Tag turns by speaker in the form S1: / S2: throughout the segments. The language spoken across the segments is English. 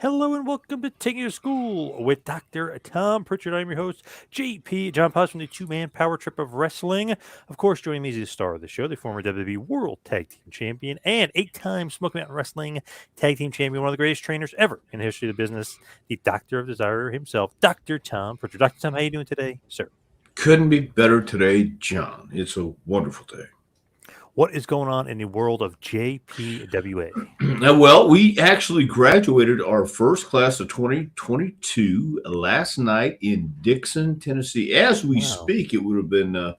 S1: Hello and welcome to Taking You to School with Dr. Tom Prichard. I'm your host, JP, John Paz from the two-man power trip of wrestling. Of course, joining me is the star of the show, the former WWE World Tag Team Champion and eight-time Smoky Mountain Wrestling Tag Team Champion, one of the greatest trainers ever in the history of the business, the Doctor of Desire himself, Dr. Tom Prichard. Dr. Tom, how you doing today, sir?
S2: Couldn't be better today, John. It's a wonderful day.
S1: What is going on in the world of JPWA?
S2: Well, we actually graduated our first class of 2022 last night in Dixon, Tennessee. As we
S1: Wow.
S2: speak, it would have been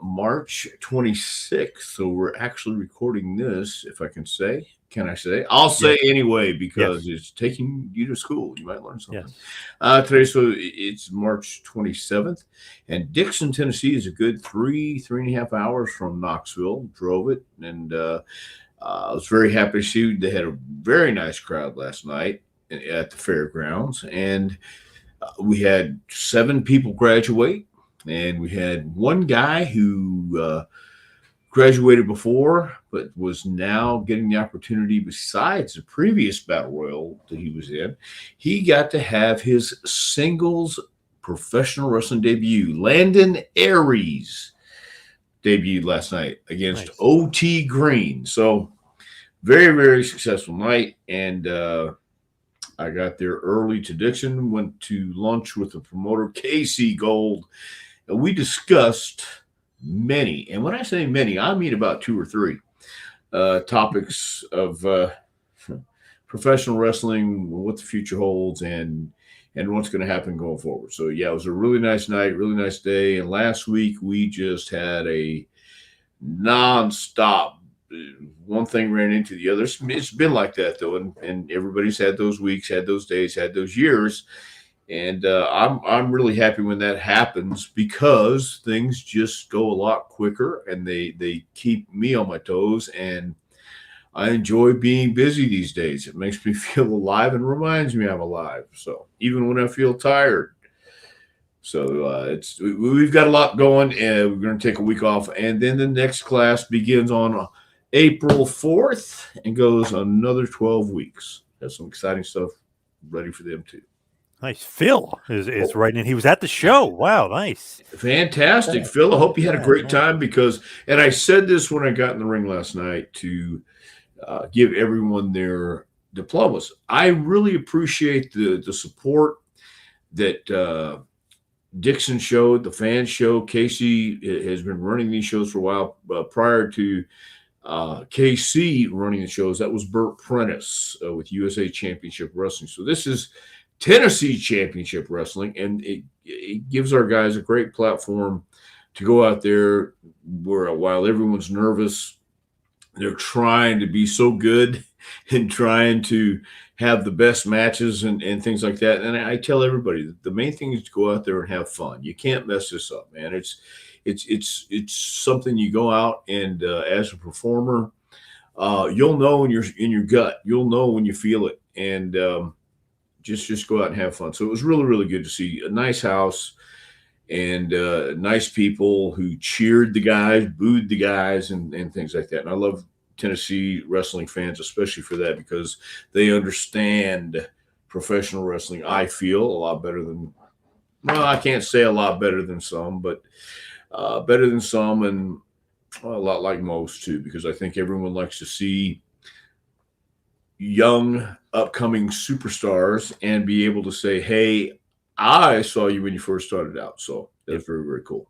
S2: March 26th. So we're actually recording this, if I can say. Can I say? I'll
S1: Yes.
S2: say anyway because
S1: Yes.
S2: it's taking you to school. You might learn something.
S1: Yes.
S2: Today, so it's March 27th, and Dixon, Tennessee is a good three and a half hours from Knoxville. Drove it, and I was very happy to see they had a very nice crowd last night at the fairgrounds, and we had 7 people graduate, and we had one guy who graduated before, but was now getting the opportunity besides the previous battle royal that he was in. He got to have his singles professional wrestling debut. Landon Aries debuted last night against
S1: Nice.
S2: OT Green. So very, very successful night. And I got there early to Dixon, went to lunch with the promoter, Casey Gold, and we discussed many, and when I say many, I mean about 2 or 3 topics of professional wrestling, what the future holds, and what's going to happen going forward. So yeah, it was a really nice night, really nice day. And last week we just had a nonstop. One thing ran into the other. It's been like that though, and everybody's had those weeks, had those days, had those years. And I'm really happy when that happens because things just go a lot quicker and they keep me on my toes, and I enjoy being busy these days. It makes me feel alive and reminds me I'm alive. So even when I feel tired, so we've got a lot going, and we're going to take a week off, and then the next class begins on April 4th and goes another 12 weeks. Have some exciting stuff ready for them too.
S1: Nice. Phil is right in. He was at the show. Wow, nice.
S2: Fantastic,
S1: Yeah,
S2: Phil. I hope you had a
S1: yeah,
S2: great
S1: yeah.
S2: time because, and I said this when I got in the ring last night to give everyone their diplomas. I really appreciate the support that Dixon showed, the fans show. Casey has been running these shows for a while. Prior to KC running the shows, that was Burt Prentice with USA Championship Wrestling. So this is Tennessee Championship Wrestling, and it gives our guys a great platform to go out there where while everyone's nervous, they're trying to be so good and trying to have the best matches and things like that. And I tell everybody that the main thing is to go out there and have fun. You can't mess this up, man. It's something you go out and as a performer, you'll know in your gut. You'll know when you feel it, and just go out and have fun. So it was really, really good to see a nice house and nice people who cheered the guys, booed the guys, and things like that. And I love Tennessee wrestling fans, especially for that, because they understand professional wrestling. I feel a lot better than, well, I can't say a lot better than some, but better than some, and well, a lot like most too, because I think everyone likes to see young upcoming superstars and be able to say, hey, I saw you when you first started out. So
S1: Yep.
S2: that's very, very cool.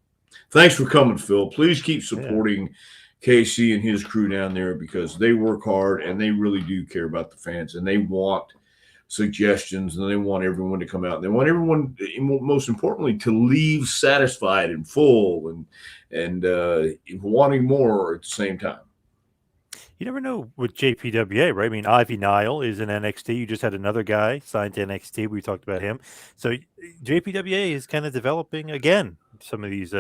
S2: Thanks for coming, Phil. Please keep
S1: Yeah.
S2: supporting KC and his crew down there because they work hard and they really do care about the fans, and they want suggestions, and they want everyone to come out. And they want everyone, most importantly, to leave satisfied and full and wanting more at the same time.
S1: You never know with JPWA, right? I mean, Ivy Nile is in NXT. You just had another guy signed to NXT. We talked about him. So JPWA is kind of developing again some of these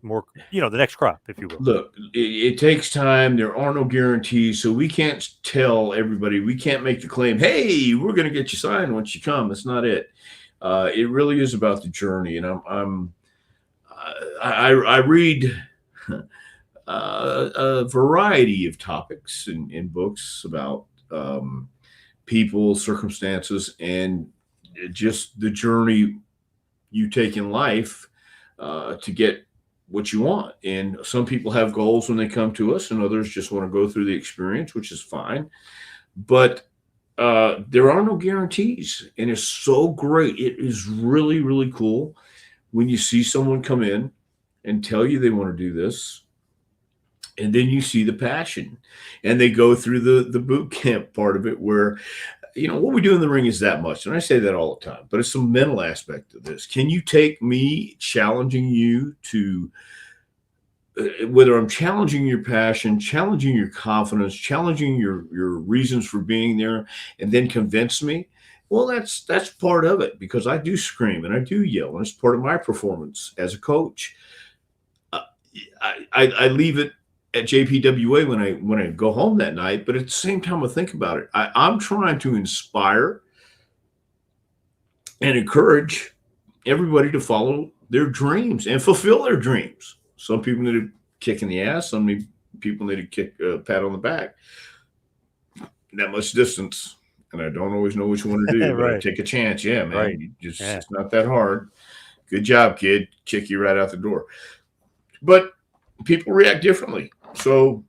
S1: more, the next crop, if you will.
S2: Look, it takes time. There are no guarantees, so we can't tell everybody. We can't make the claim, "Hey, we're going to get you signed once you come." That's not it. It really is about the journey, and I read a variety of topics in books about people, circumstances, and just the journey you take in life to get what you want. And some people have goals when they come to us, and others just want to go through the experience, which is fine. But there are no guarantees, and it's so great. It is really, really cool when you see someone come in and tell you they want to do this, and then you see the passion, and they go through the boot camp part of it, where what we do in the ring is that much, and I say that all the time. But it's a mental aspect of this. Can you take me challenging you to whether I'm challenging your passion, challenging your confidence, challenging your reasons for being there, and then convince me? Well, that's part of it, because I do scream and I do yell, and it's part of my performance as a coach. I leave it at JPWA when I go home that night, but at the same time, I think about it. I'm trying to inspire and encourage everybody to follow their dreams and fulfill their dreams. Some people need a kick in the ass. Some people need a pat on the back. That much distance, and I don't always know which one to do, but I take a chance. Yeah, man.
S1: Right.
S2: It's not that hard. Good job, kid. Kick you right out the door. But people react differently. So,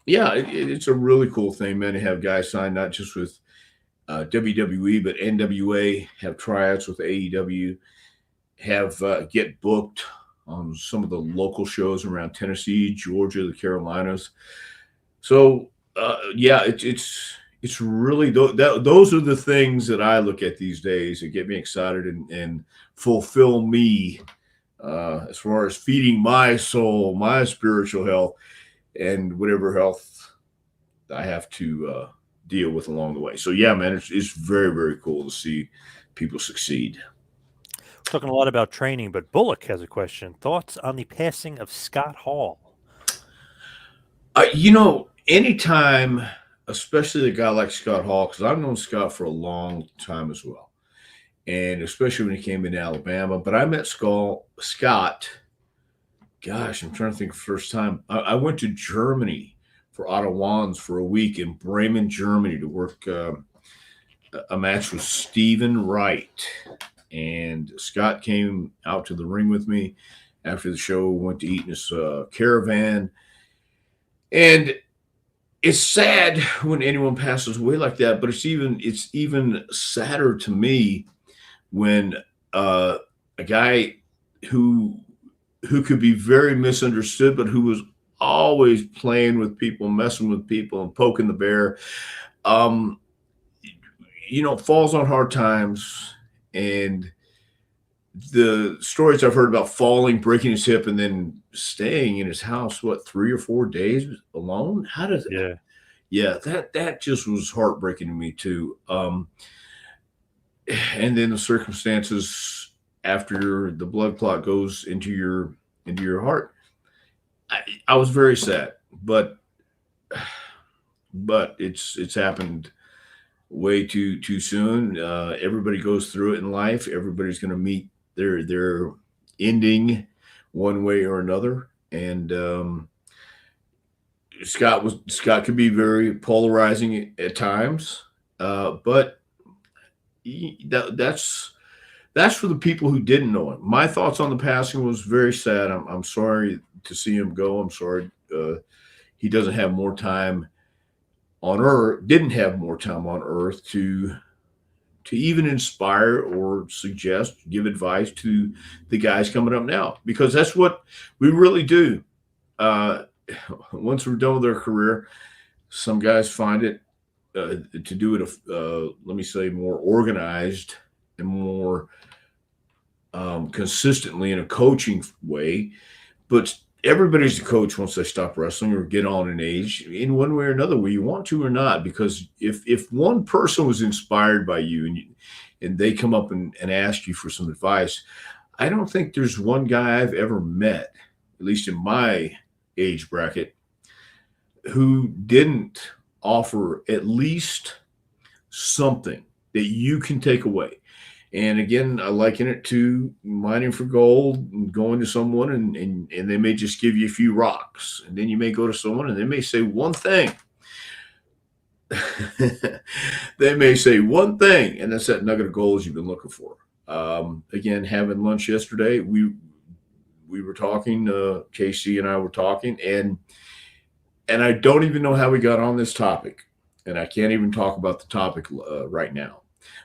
S2: yeah, it's a really cool thing, man, to have guys sign not just with WWE, but NWA, have tryouts with AEW, have get booked on some of the local shows around Tennessee, Georgia, the Carolinas. So, yeah, it's really those are the things that I look at these days that get me excited and fulfill me as far as feeding my soul, my spiritual health, and whatever health I have to deal with along the way. So, yeah, man, it's very, very cool to see people succeed.
S1: We're talking a lot about training, but Bullock has a question. Thoughts on the passing of Scott Hall?
S2: Anytime, especially a guy like Scott Hall, because I've known Scott for a long time as well, and especially when he came into Alabama. But I met Scott, gosh, I'm trying to think of the first time. I went to Germany for Ottawans for a week in Bremen, Germany, to work a match with Stephen Wright. And Scott came out to the ring with me after the show, went to eat in his caravan. And it's sad when anyone passes away like that, but it's even sadder to me when a guy who could be very misunderstood, but who was always playing with people, messing with people, and poking the bear, falls on hard times. And the stories I've heard about falling, breaking his hip, and then staying in his house, 3 or 4 days alone? How does that? Yeah, that just was heartbreaking to me too. And then the circumstances after the blood clot goes into your heart. I was very sad, but it's happened way too soon. Everybody goes through it in life. Everybody's going to meet their ending one way or another. And Scott could be very polarizing at times, but that's for the people who didn't know him. My thoughts on the passing was very sad. I'm sorry to see him go. I'm sorry he doesn't have more time on Earth. Didn't have more time on Earth to even inspire or suggest, give advice to the guys coming up now, because that's what we really do. Once we're done with our career, some guys find it to do it, let me say, more organized and more consistently in a coaching way. But everybody's a coach once they stop wrestling or get on in age, in one way or another, whether you want to or not. Because if one person was inspired by you and they come up and ask you for some advice, I don't think there's one guy I've ever met, at least in my age bracket, who didn't offer at least something that you can take away. And again, I liken it to mining for gold and going to someone and they may just give you a few rocks. And then you may go to someone and they may say one thing they may say one thing, and that's that nugget of gold you've been looking for. Again, having lunch yesterday, we were talking. Casey and I were talking, and I don't even know how we got on this topic, and I can't even talk about the topic right now.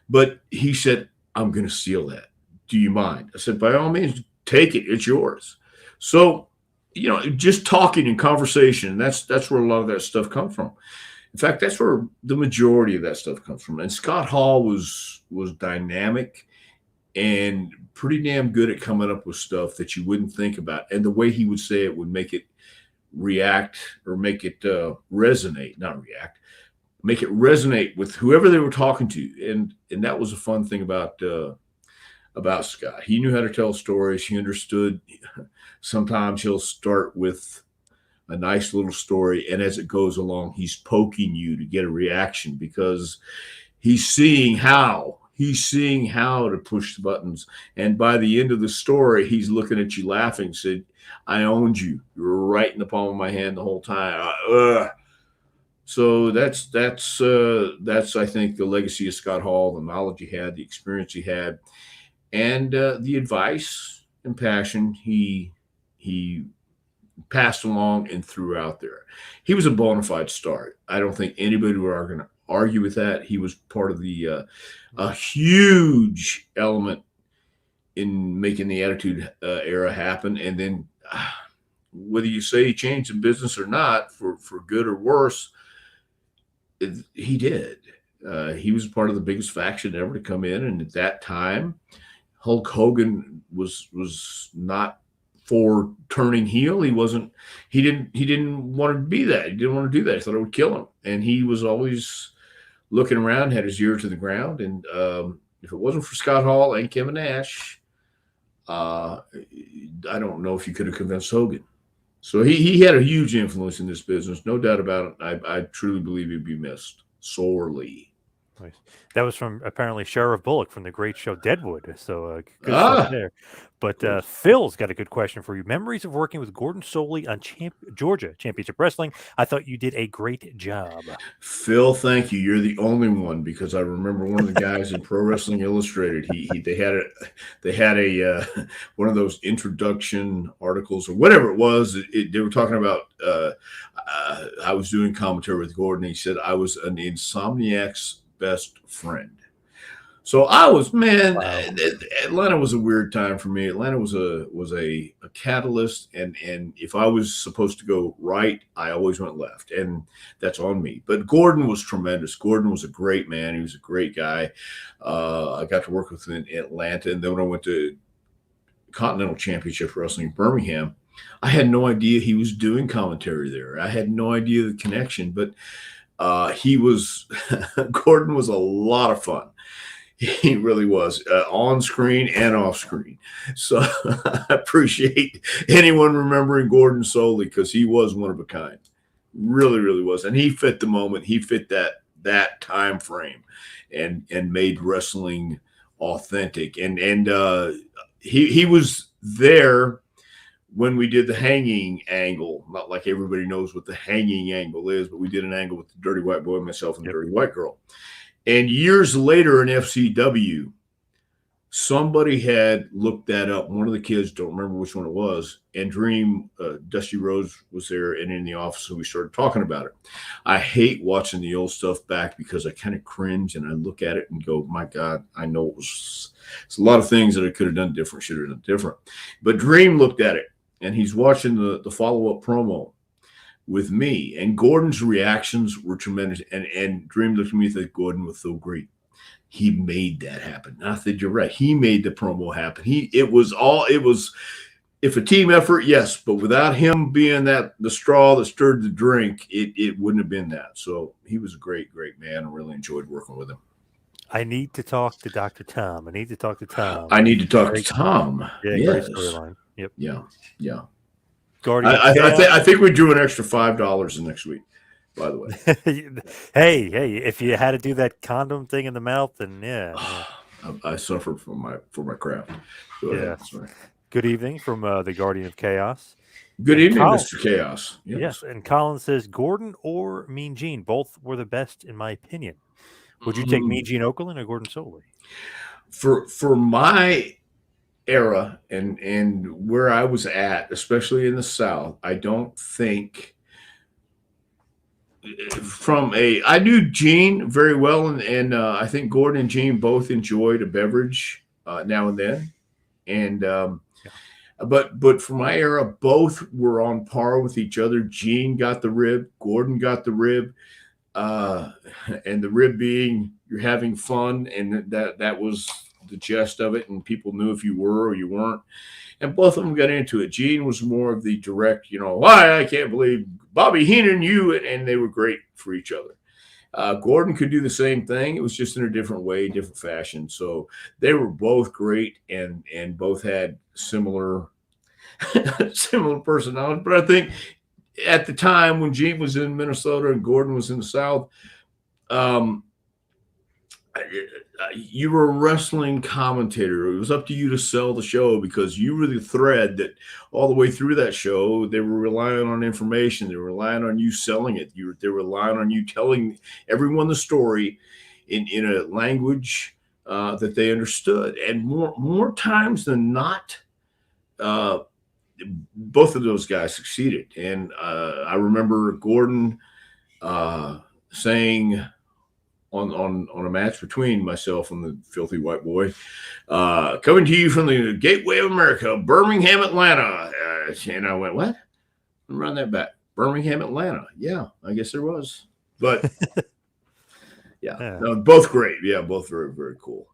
S2: But he said, "I'm going to steal that. Do you mind?" I said, "By all means, take it. It's yours." So, just talking and conversation. That's where a lot of that stuff comes from. In fact, that's where the majority of that stuff comes from. And Scott Hall was dynamic and pretty damn good at coming up with stuff that you wouldn't think about. And the way he would say it would make it react or make it resonate, not react, make it resonate with whoever they were talking to. And that was a fun thing about Scott. He knew how to tell stories. He understood. Sometimes he'll start with a nice little story, and as it goes along, he's poking you to get a reaction because he's seeing how to push the buttons. And by the end of the story, he's looking at you laughing, said, "I owned you. You were right in the palm of my hand the whole time." So that's I think the legacy of Scott Hall, the knowledge he had, the experience he had, and the advice and passion he passed along and threw out there. He was a bona fide star. I don't think anybody would going to argue with that. He was part of the a huge element in making the Attitude Era happen. And then whether you say he changed the business or not, for good or worse, he did. He was part of the biggest faction ever to come in, and at that time, Hulk Hogan was not for turning heel. He wasn't. He didn't want to be that. He didn't want to do that. He thought it would kill him, and he was always looking around, had his ear to the ground. And if it wasn't for Scott Hall and Kevin Nash, I don't know if you could have convinced Hogan. So he had a huge influence in this business, no doubt about it. I truly believe he'd be missed sorely.
S1: Nice. That was from apparently Sheriff Bullock from the great show Deadwood. So good stuff there. But Phil's got a good question for you. Memories of working with Gordon Soley on Georgia Championship Wrestling. I thought you did a great job.
S2: Phil, thank you. You're the only one, because I remember one of the guys in Pro Wrestling Illustrated. They had a one of those introduction articles or whatever it was. They were talking about. I was doing commentary with Gordon. He said I was an insomniac's best friend. So I was, man, wow. Atlanta was a weird time for me. Atlanta was a catalyst, and if I was supposed to go right, I always went left, and that's on me. But Gordon was tremendous. Gordon was a great man. He was a great guy. I got to work with him in Atlanta, and then when I went to Continental Championship Wrestling in Birmingham, I had no idea he was doing commentary there. I had no idea the connection, but he was Gordon was a lot of fun. He really was, on screen and off screen. So I appreciate anyone remembering Gordon Soley, because he was one of a kind. Really, really was. And he fit the moment. He fit that time frame and made wrestling authentic. And he was there when we did the hanging angle. Not like everybody knows what the hanging angle is, but we did an angle with the Dirty White Boy, myself, and the Dirty White Girl. And years later in FCW, somebody had looked that up. One of the kids, don't remember which one it was, and Dream, Dusty Rhodes was there and in the office, and we started talking about it. I hate watching the old stuff back because I kind of cringe and I look at it and go, my God, I know it's a lot of things that I could have done different, should have done different. But Dream looked at it, and he's watching the follow-up promo with me, and Gordon's reactions were tremendous. And Dream looked at me and said, Gordon was so great. He made that happen. I said, you're right. He made the promo happen. It was if a team effort, yes, but without him being the straw that stirred the drink, it wouldn't have been that. So he was a great, great man. I really enjoyed working with him.
S1: I need to talk to Dr. Tom. I need to talk to Tom.
S2: Yeah,
S1: yes. Great storyline. Yep.
S2: Yeah.
S1: I
S2: think we drew an extra $5 next week, by the way.
S1: hey, if you had to do that condom thing in the mouth, then yeah.
S2: I suffered for my craft.
S1: Yeah. Good evening from the Guardian of Chaos.
S2: Good
S1: And
S2: evening,
S1: Colin,
S2: Mr. Chaos.
S1: yes,
S2: Yes.
S1: and Colin says Gordon or Mean Gene, both were the best in my opinion. Would you take
S2: Mm.
S1: Mean Gene Okerlund or Gordon Soley?
S2: For my era and where I was at, especially in the South, I don't think I knew Gene very well, and I think Gordon and Gene both enjoyed a beverage now and then, and
S1: Yeah.
S2: but for my era, both were on par with each other. Gene got the rib, Gordon got the rib, uh, and the rib being you're having fun, and that was the gist of it, and people knew if you were or you weren't. And both of them got into it. Gene was more of the direct, why I can't believe Bobby Heenan, you, and they were great for each other. Gordon could do the same thing. It was just in a different way, different fashion. So they were both great and both had similar similar personalities. But I think at the time when Gene was in Minnesota and Gordon was in the South, um, you were a wrestling commentator. It was up to you to sell the show because you were the thread that all the way through that show, they were relying on information. They were relying on you selling it. They were relying on you telling everyone the story in a language that they understood. And more times than not, both of those guys succeeded. And I remember Gordon saying on a match between myself and the filthy white boy, coming to you from the Gateway of America, Birmingham, Atlanta. And I went, what? Run that back. Birmingham, Atlanta. Yeah, I guess there was. But yeah,
S1: Yeah.
S2: no, both great. Yeah, both very, very cool.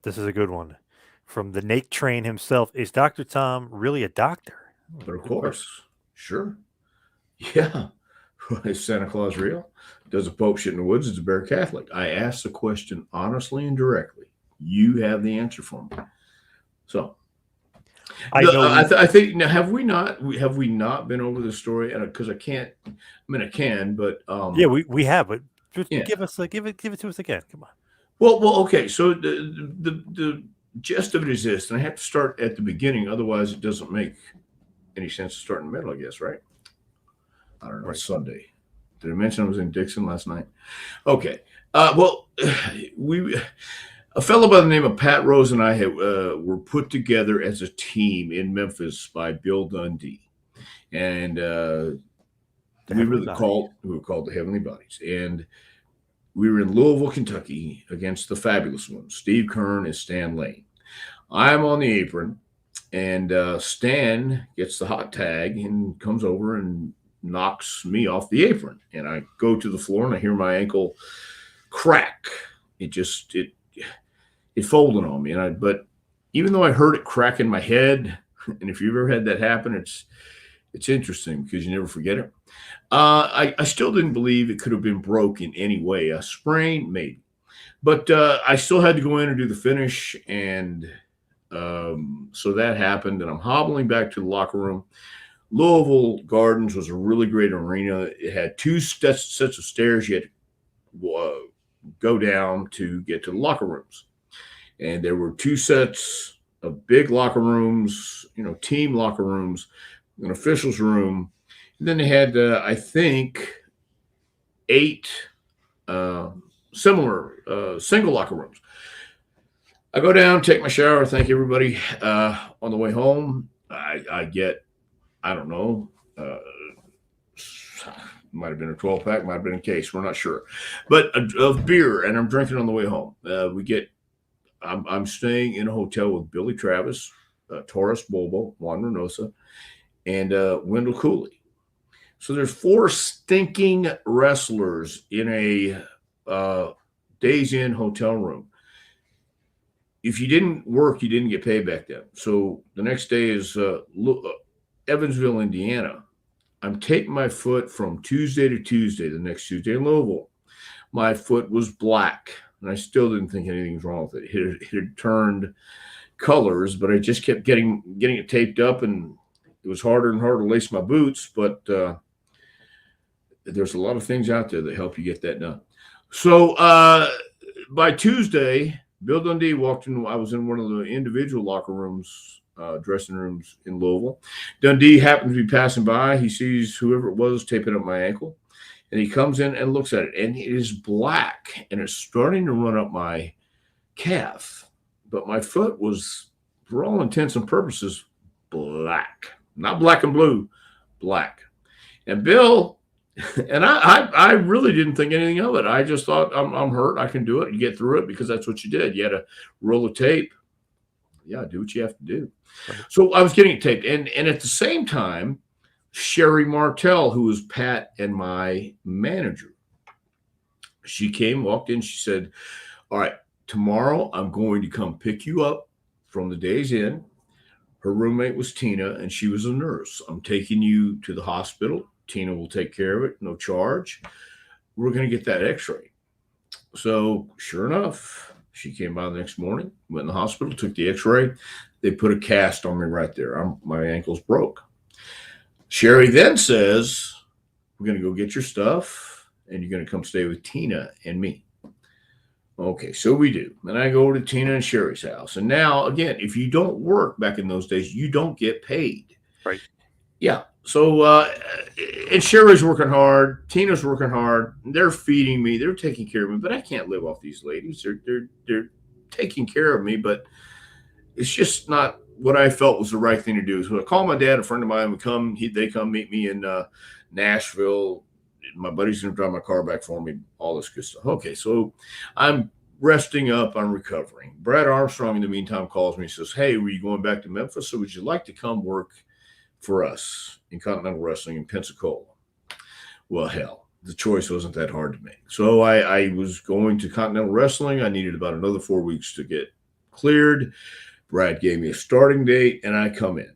S1: This is a good one. From the Nate Train himself, is Dr. Tom really a doctor?
S2: But of
S1: Good
S2: course,
S1: question.
S2: sure. Yeah. Is Santa Claus real? Does a Pope shit in the woods? Is a bear Catholic? I asked the question honestly and directly. You have the answer for me. So, I think now have we not been over the story? And because I can't, I mean I can, but
S1: yeah, we have, but just
S2: yeah.
S1: give it to us again. Come on.
S2: Well, okay. So the gist of it is this, and I have to start at the beginning, otherwise it doesn't make any sense to start in the middle. I guess, right? I don't know.
S1: Right.
S2: Sunday. Did I mention I was in Dixon last night? Okay. Well, a fellow by the name of Pat Rose and I were put together as a team in Memphis by Bill Dundee, and we were called the Heavenly Bodies, and we were in Louisville, Kentucky, against the fabulous ones, Steve Kern and Stan Lane. I'm on the apron, and Stan gets the hot tag and comes over and knocks me off the apron, and I go to the floor and I hear my ankle crack. It folded on me, but even though I heard it crack in my head, and if you've ever had that happen, it's interesting because you never forget it. I still didn't believe it could have been broke in any way. A sprain, maybe, but I still had to go in and do the finish, and so that happened, and I'm hobbling back to the locker room. Louisville Gardens was a really great arena. It had two sets of stairs you had to go down to get to the locker rooms. And there were two sets of big locker rooms, team locker rooms, an officials room. And then they had, I think, 8 similar single locker rooms. I go down, take my shower, thank everybody. On the way home, I get, I don't know, might have been a 12-pack, might have been a case, we're not sure, but of beer, and I'm drinking on the way home. I'm staying in a hotel with Billy Travis, Taurus Bobo, Juan Reynosa, and Wendell Cooley. So there's 4 stinking wrestlers in a Days Inn hotel room. If you didn't work, you didn't get paid back then. So the next day is Evansville, Indiana. I'm taking my foot from Tuesday to Tuesday, the next Tuesday in Louisville. My foot was black, and I still didn't think anything was wrong with it. It had turned colors, but I just kept getting it taped up, and it was harder and harder to lace my boots, but there's a lot of things out there that help you get that done. So by Tuesday, Bill Dundee walked in. I was in one of the individual locker rooms dressing rooms in Louisville. Dundee happens to be passing by. He sees whoever it was taping up my ankle, and he comes in and looks at it, and it is black, and it's starting to run up my calf. But my foot was, for all intents and purposes, black. Not black and blue, black. And Bill, and I really didn't think anything of it. I just thought, I'm hurt. I can do it. You get through it because that's what you did. You had a roll of tape. Yeah, do what you have to do. So I was getting it taped. And at the same time, Sherry Martell, who was Pat and my manager, she came, walked in. She said, all right, tomorrow I'm going to come pick you up from the Days Inn. Her roommate was Tina, and she was a nurse. I'm taking you to the hospital. Tina will take care of it, no charge. We're going to get that x-ray. So sure enough, she came by the next morning, went in the hospital, took the x-ray. They put a cast on me right there. My ankle's broke. Sherry then says, we're going to go get your stuff, and you're going to come stay with Tina and me. Okay, so we do. And I go to Tina and Sherry's house. And now, again, if you don't work back in those days, you don't get paid.
S1: Right.
S2: Yeah. So, and Sherry's working hard. Tina's working hard. They're feeding me. They're taking care of me. But I can't live off these ladies. They're taking care of me. But it's just not what I felt was the right thing to do. So I call my dad. A friend of mine would come. They come meet me in Nashville. My buddy's going to drive my car back for me. All this good stuff. Okay, so I'm resting up. I'm recovering. Brad Armstrong, in the meantime, calls me and says, hey, were you going back to Memphis? So would you like to come work for us in Continental Wrestling in Pensacola? Well, hell, the choice wasn't that hard to make. So I was going to Continental Wrestling. I needed about another 4 weeks to get cleared. Brad gave me a starting date, and I come in.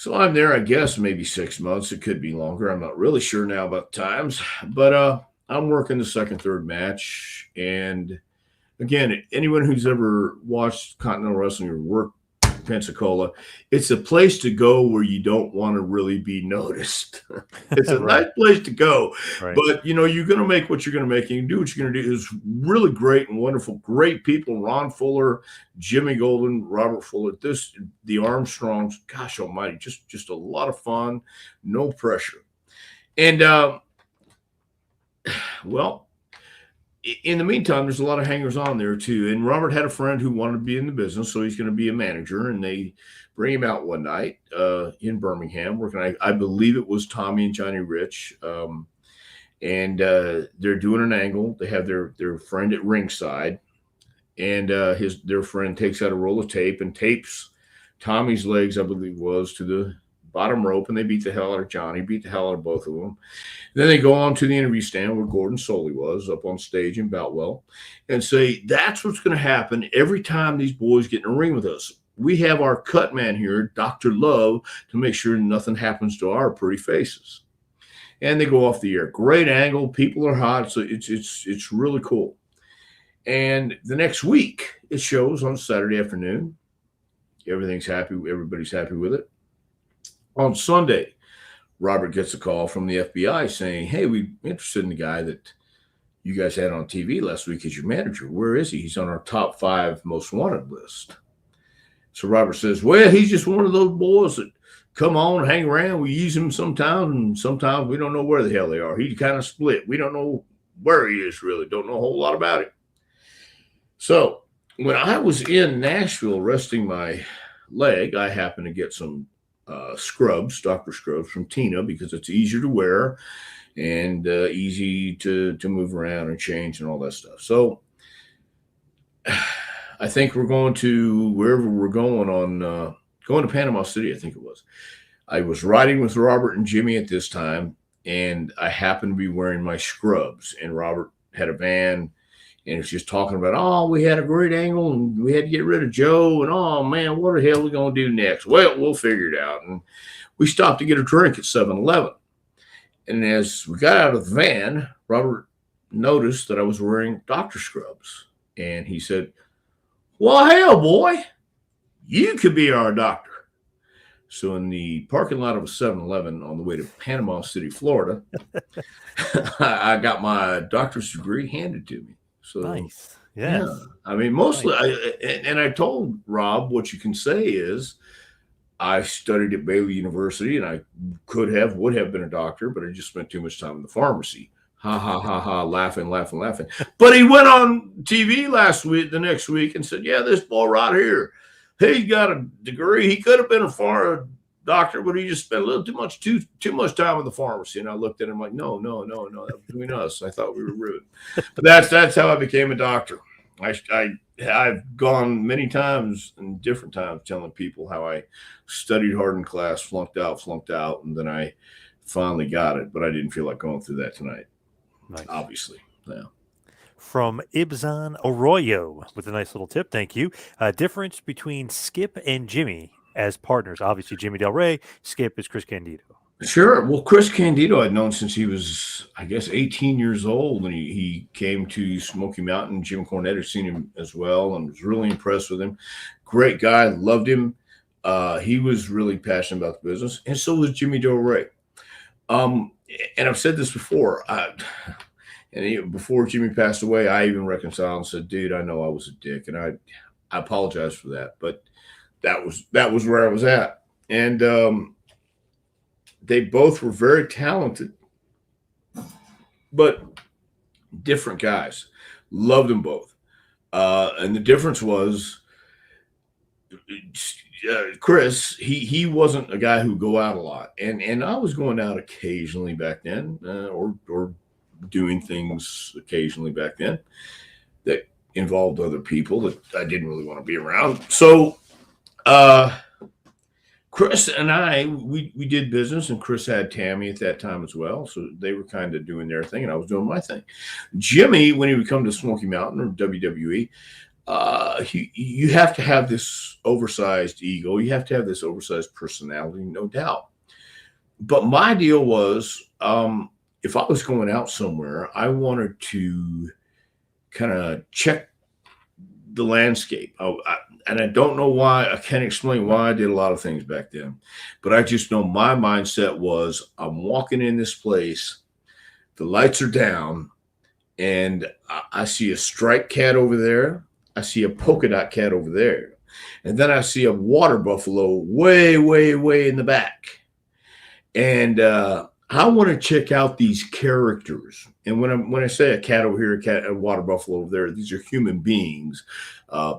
S2: So I'm there, I guess, maybe 6 months. It could be longer. I'm not really sure now about the times. But I'm working the second, third match. And again, anyone who's ever watched Continental Wrestling or worked Pensacola, it's a place to go where you don't want to really be noticed. It's a
S1: Right.
S2: nice place to go,
S1: Right.
S2: but you're going to make what you're going to make, and you can do what you're going to do. It's really great and wonderful, great people. Ron Fuller, Jimmy Golden, Robert Fuller, the Armstrongs. Gosh almighty, just a lot of fun, no pressure. And well, in the meantime, there's a lot of hangers on there too. And Robert had a friend who wanted to be in the business, so he's going to be a manager. And they bring him out one night in Birmingham, working. I believe it was Tommy and Johnny Rich, and they're doing an angle. They have their friend at ringside, and their friend takes out a roll of tape and tapes Tommy's legs, I believe, was to the bottom rope, and they beat the hell out of Johnny, beat the hell out of both of them. Then they go on to the interview stand where Gordon Soley was up on stage in Boutwell and say, that's what's going to happen every time these boys get in a ring with us. We have our cut man here, Dr. Love, to make sure nothing happens to our pretty faces. And they go off the air. Great angle. People are hot. So it's really cool. And the next week, it shows on Saturday afternoon. Everything's happy. Everybody's happy with it. On Sunday, Robert gets a call from the FBI saying, hey, we're interested in the guy that you guys had on TV last week as your manager. Where is he? He's on our top 5 most wanted list. So Robert says, well, he's just one of those boys that come on, hang around. We use him sometimes, and sometimes we don't know where the hell they are. He's kind of split. We don't know where he is really. Don't know a whole lot about him. So when I was in Nashville resting my leg, I happened to get some scrubs, Dr. Scrubs from Tina, because it's easier to wear and easy to move around and change and all that stuff. So I think we're going to wherever we're going going to Panama City, I think it was. I was riding with Robert and Jimmy at this time, and I happened to be wearing my scrubs, and Robert had a van and was just talking about, oh, we had a great angle and we had to get rid of Joe. And, oh, man, what the hell are we going to do next? Well, we'll figure it out. And we stopped to get a drink at 7-Eleven. And as we got out of the van, Robert noticed that I was wearing Dr. Scrubs. And he said, well, hell, boy, you could be our doctor. So in the parking lot of a 7-Eleven on the way to Panama City, Florida, I got my doctor's degree handed to me. So
S1: Nice.
S2: yeah,
S1: Yes.
S2: I mean, mostly,
S1: Nice.
S2: and I told Rob what you can say is I studied at Baylor University, and I would have been a doctor, but I just spent too much time in the pharmacy. Ha ha ha ha, laughing, laughing, laughing. But he went on TV the next week, and said, "Yeah, this boy right here, he's got a degree. He could have been a doctor, but he just spent a little too much time in the pharmacy." And I looked at him like, "No, no, no, no, that was between us. I thought we were rude." But that's how I became a doctor. I've gone many times and different times telling people how I studied hard in class, flunked out, and then I finally got it. But I didn't feel like going through that tonight,
S1: Nice.
S2: obviously. Yeah.
S1: From Ibzan Arroyo with a nice little tip. Thank you. Difference between Skip and Jimmy as partners. Obviously, Jimmy Del Rey. Skip is Chris Candido.
S2: Sure. Well, Chris Candido I'd known since he was, I guess, 18 years old, and he came to Smoky Mountain. Jim Cornette had seen him as well and was really impressed with him. Great guy, loved him. He was really passionate about the business, and so was Jimmy Del Rey. And I've said this before. Before Jimmy passed away, I even reconciled and said, "Dude, I know I was a dick, and I apologize for that." But that was where I was at, and they both were very talented, but different guys. Loved them both, and the difference was Chris. He wasn't a guy who'd go out a lot, and I was going out occasionally back then, or doing things occasionally back then that involved other people that I didn't really want to be around. So Chris and I, we did business, and Chris had Tammy at that time as well. So they were kind of doing their thing, and I was doing my thing. Jimmy, when he would come to Smoky Mountain or WWE, you have to have this oversized ego. You have to have this oversized personality, no doubt. But my deal was, if I was going out somewhere, I wanted to kind of check the landscape. And I don't know why. I can't explain why I did a lot of things back then. But I just know my mindset was, I'm walking in this place, the lights are down, and I see a striped cat over there. I see a polka dot cat over there. And then I see a water buffalo way, way, way in the back. And I want to check out these characters. And when I say a cat over here, a water buffalo over there, these are human beings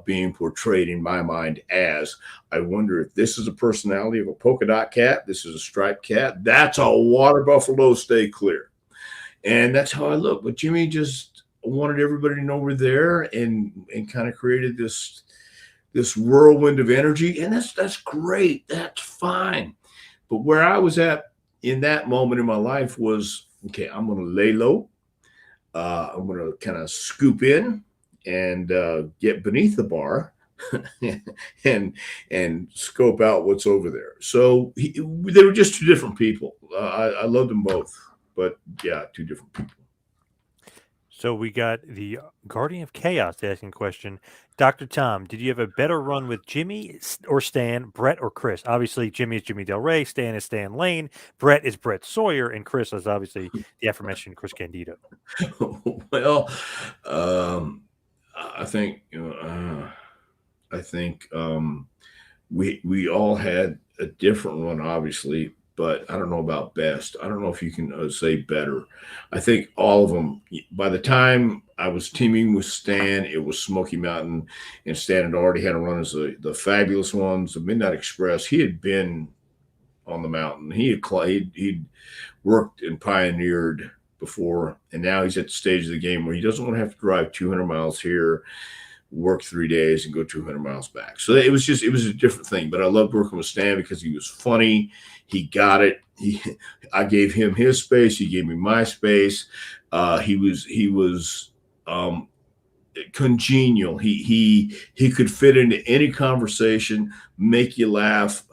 S2: being portrayed in my mind as, I wonder if this is a personality of a polka dot cat, this is a striped cat, that's a water buffalo, stay clear. And that's how I look. But Jimmy just wanted everybody to know we're there, and kind of created this whirlwind of energy. And that's great. That's fine. But where I was at in that moment in my life was, okay, I'm going to lay low. I'm going to kind of scoop in and get beneath the bar and scope out what's over there. So they were just two different people. I loved them both, but yeah, two different people.
S1: So we got the Guardian of Chaos asking question. Dr. Tom, did you have a better run with Jimmy or Stan, Brett or Chris? Obviously, Jimmy is Jimmy Del Rey, Stan is Stan Lane, Brett is Brett Sawyer, and Chris is obviously the aforementioned Chris Candido.
S2: Well, I think we all had a different one, obviously, but I don't know about best. I don't know if you can say better. I think all of them. By the time I was teaming with Stan, it was Smoky Mountain, and Stan had already had a run as the Fabulous Ones, the Midnight Express. He had been on the mountain. He'd worked and pioneered before, and now he's at the stage of the game where he doesn't want to have to drive 200 miles here, work 3 days, and go 200 miles back. So it was a different thing. But I loved working with Stan because he was funny. He got it. I gave him his space. He gave me my space. He was congenial. He could fit into any conversation, make you laugh,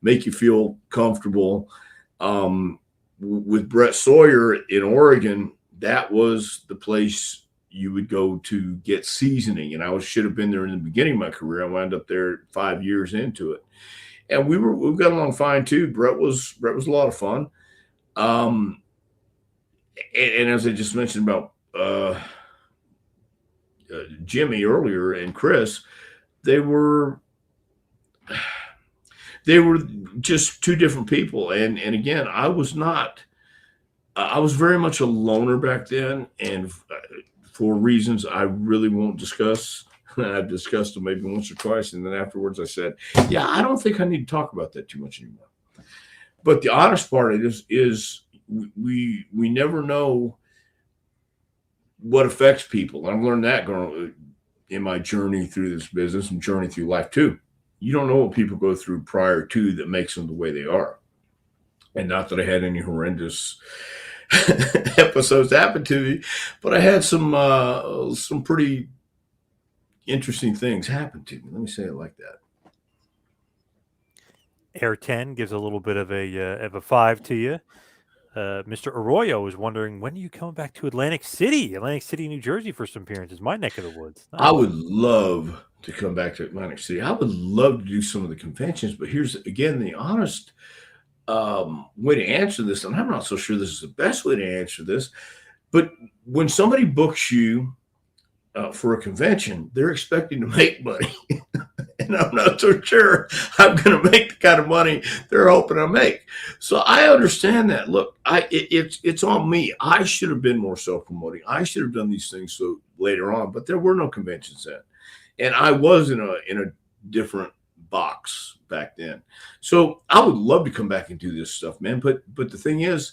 S2: make you feel comfortable. With Brett Sawyer in Oregon, that was the place you would go to get seasoning. And I should have been there in the beginning of my career. I wound up there 5 years into it. And we got along fine too. Brett was a lot of fun. And as I just mentioned about Jimmy earlier and Chris, they were they were just two different people. And again, I was not. I was very much a loner back then, and for reasons I really won't discuss. I've discussed them maybe once or twice, and then afterwards I said, "Yeah, I don't think I need to talk about that too much anymore." But the honest part of it is we never know what affects people. I've learned that going in my journey through this business and journey through life too. You don't know what people go through prior to that makes them the way they are. And not that I had any horrendous episodes happen to me, but I had some pretty interesting things happen to me. Let me say it like that.
S1: Air 10 gives a little bit of a 5 to you. Mr. Arroyo is wondering, when are you coming back to Atlantic City, New Jersey, for some appearances? My neck of the woods. Nice.
S2: I would love to come back to Atlantic City. I would love to do some of the conventions, but here's again the honest way to answer this, and I'm not so sure this is the best way to answer this, but when somebody books you for a convention, they're expecting to make money. And I'm not so sure I'm going to make the kind of money they're hoping I make. So I understand that. Look, it's on me. I should have been more self-promoting. I should have done these things so later on, but there were no conventions then, and I was in a different box back then. So I would love to come back and do this stuff, man. But the thing is,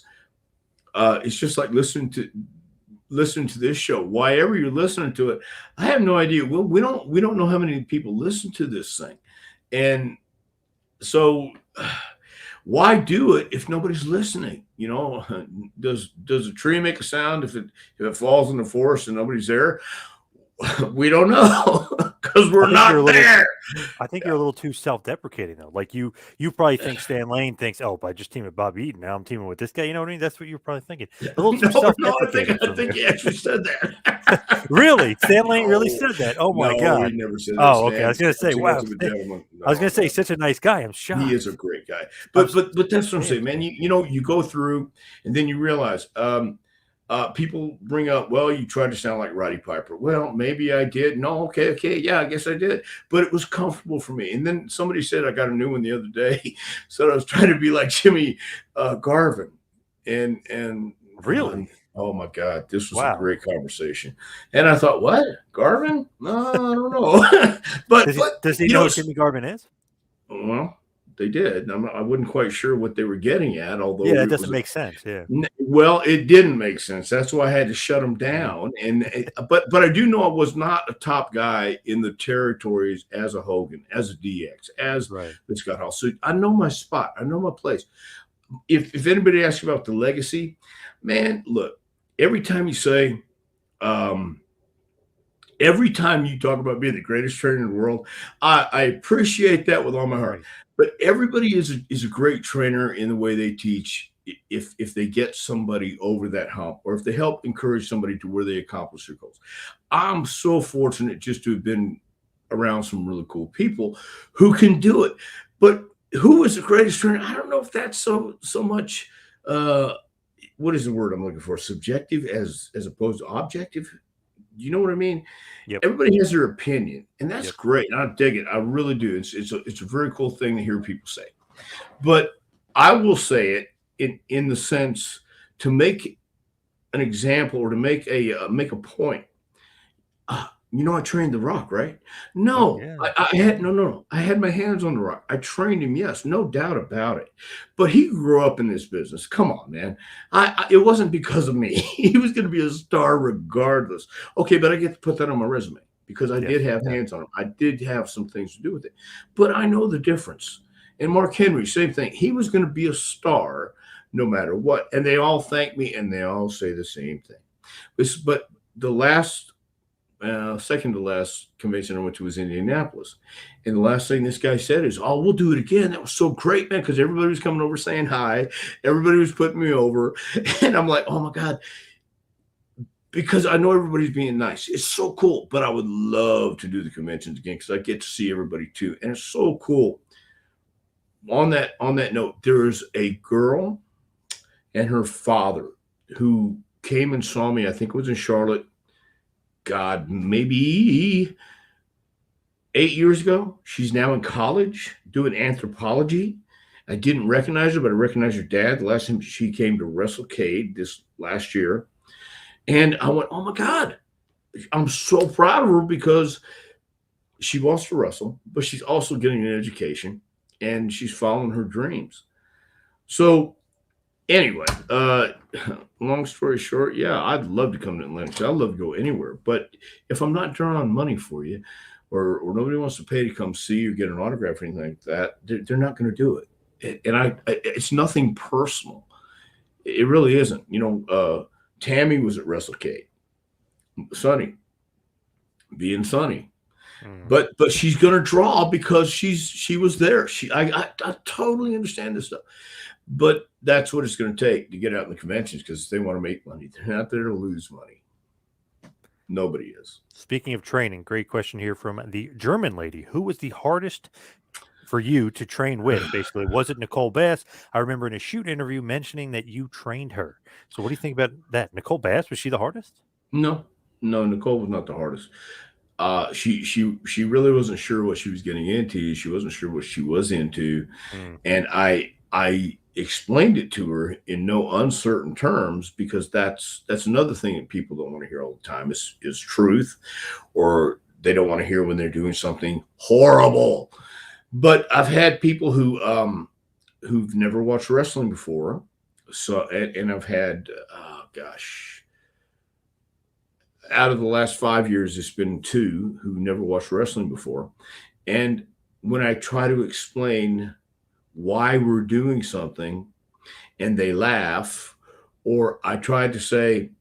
S2: it's just like listening to this show. Why ever you're listening to it, I have no idea. Well, we don't know how many people listen to this thing, and so why do it if nobody's listening? You know, does a tree make a sound if it falls in the forest and nobody's there? We don't know because we're not there.
S1: I think you're a little too self-deprecating though. Like you probably think Stan Lane thinks, "Oh, I just teamed with Bob Eaton. Now I'm teaming with this guy." You know what I mean? That's what you're probably thinking. A little too self-deprecating.
S2: I think he actually said that.
S1: Really? Stan Lane really said that? Oh my God!
S2: He never said that.
S1: Oh, okay. I was gonna say, wow. I was gonna say, such a nice guy. I'm shocked.
S2: He is a great guy. But that's what I'm saying, man. You go through and then you realize. People bring up, well, you tried to sound like Roddy Piper. Well, maybe I did. No, okay, yeah, I guess I did. But it was comfortable for me. And then somebody said, I got a new one the other day. So I was trying to be like Jimmy Garvin. And
S1: really?
S2: Oh my God, this was a great conversation. And I thought, what? Garvin? No, I don't know. but
S1: does he know who Jimmy Garvin is?
S2: Well, they did. I wasn't quite sure what they were getting at, although
S1: it doesn't make sense. Yeah.
S2: Well, it didn't make sense. That's why I had to shut them down. But I do know I was not a top guy in the territories as a Hogan, as a DX, as the Scott Hall. So I know my spot. I know my place. If anybody asks about the legacy, man, look, every time you say, every time you talk about being the greatest trainer in the world, I appreciate that with all my heart. But everybody is a great trainer in the way they teach if they get somebody over that hump or if they help encourage somebody to where they accomplish their goals. I'm so fortunate just to have been around some really cool people who can do it. But who is the greatest trainer? I don't know if that's so much, what is the word I'm looking for? Subjective as opposed to objective. You know what I mean?
S1: Yep.
S2: Everybody has their opinion, and that's great. And I dig it. I really do. It's a very cool thing to hear people say. But I will say it in the sense to make an example or to make a point. I trained The Rock, right? No, I had no. I had my hands on The Rock. I trained him, yes, no doubt about it. But he grew up in this business. Come on, man. It wasn't because of me. He was going to be a star regardless. Okay, but I get to put that on my resume because I did have hands on him. I did have some things to do with it. But I know the difference. And Mark Henry, same thing. He was going to be a star no matter what. And they all thank me, and they all say the same thing. But the last second to last convention I went to was Indianapolis. And the last thing this guy said is, "Oh, we'll do it again. That was so great, man," because everybody was coming over saying hi. Everybody was putting me over. And I'm like, oh, my God, because I know everybody's being nice. It's so cool. But I would love to do the conventions again because I get to see everybody, too. And it's so cool. On that note, there's a girl and her father who came and saw me. I think it was in Charlotte. God, maybe 8 years ago. She's now in college doing anthropology. I didn't recognize her, but I recognized her dad the last time she came to WrestleCade this last year. And I went, oh my God, I'm so proud of her because she wants to wrestle, but she's also getting an education and she's following her dreams. So anyway, long story short, yeah, I'd love to come to Atlantic. I'd love to go anywhere. But if I'm not drawing money for you, or nobody wants to pay to come see you, get an autograph or anything like that, they're not going to do it. And it's nothing personal. It really isn't. Tammy was at WrestleCade. Sonny, being Sonny. But she's going to draw because she was there. I totally understand this stuff. But that's what it's going to take to get out in the conventions because they want to make money. They're not there to lose money. Nobody is.
S1: Speaking of training, great question here from the German lady. Who was the hardest for you to train with? Basically, was it Nicole Bass? I remember in a shoot interview mentioning that you trained her. So what do you think about that? Nicole Bass, was she the hardest?
S2: No, Nicole was not the hardest. She really wasn't sure what she was getting into. She wasn't sure what she was into. And I explained it to her in no uncertain terms because that's another thing that people don't want to hear all the time is truth, or they don't want to hear when they're doing something horrible. But I've had people who've never watched wrestling before. So and I've had out of the last 5 years, it's been 2 who never watched wrestling before. And when I try to explain why we're doing something and they laugh, or I tried to say,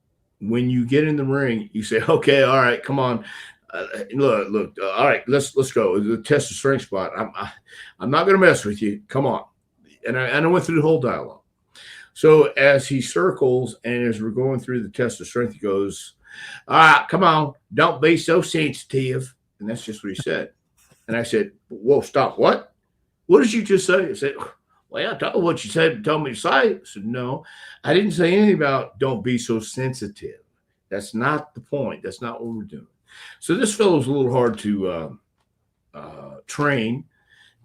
S2: when you get in the ring, you say, okay, all right, come on. Look, all right, let's go. The test of strength spot. I'm not going to mess with you. Come on. And I went through the whole dialogue. So as he circles and as we're going through the test of strength, he goes, all right, come on, don't be so sensitive. And that's just what he said. And I said, whoa, stop. What? What did you just say? I said, well, I told what you said, told me to say. I said, no, I didn't say anything about don't be so sensitive. That's not the point. That's not what we're doing. So this fellow's a little hard to train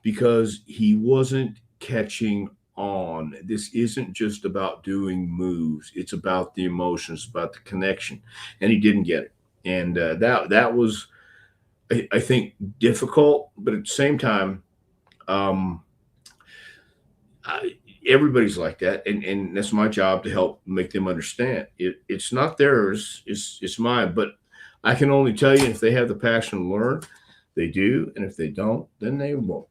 S2: because he wasn't catching on. This isn't just about doing moves. It's about the emotions, about the connection. And he didn't get it. And that was, I think, difficult. But at the same time, everybody's like that. And that's my job to help make them understand. It's not theirs. It's mine. But I can only tell you if they have the passion to learn, they do. And if they don't, then they won't.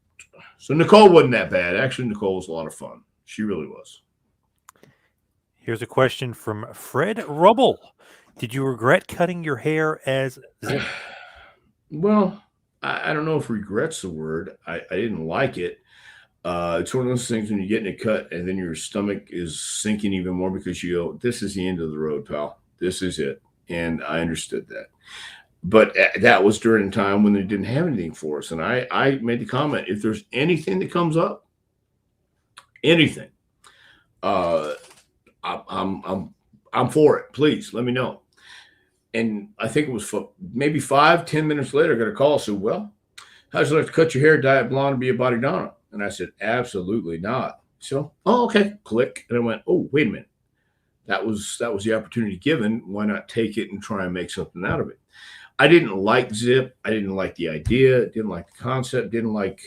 S2: So Nicole wasn't that bad. Actually, Nicole was a lot of fun. She really was.
S1: Here's a question from Fred Rubble. Did you regret cutting your hair as Zip?
S2: Well, I don't know if regret's the word. I didn't like it. It's one of those things when you get in a cut and then your stomach is sinking even more because you go, this is the end of the road, pal. This is it. And I understood that. But that was during a time when they didn't have anything for us. And I made the comment, if there's anything that comes up, anything, I'm for it. Please let me know. And I think it was maybe 5-10 minutes later, I got a call. Said, well, how'd you like to cut your hair, dye it blonde, and be a body Donna? And I said, absolutely not. So, oh, okay, click. And I went, oh, wait a minute. That was the opportunity given. Why not take it and try and make something out of it? I didn't like Zip. I didn't like the idea. Didn't like the concept. Didn't like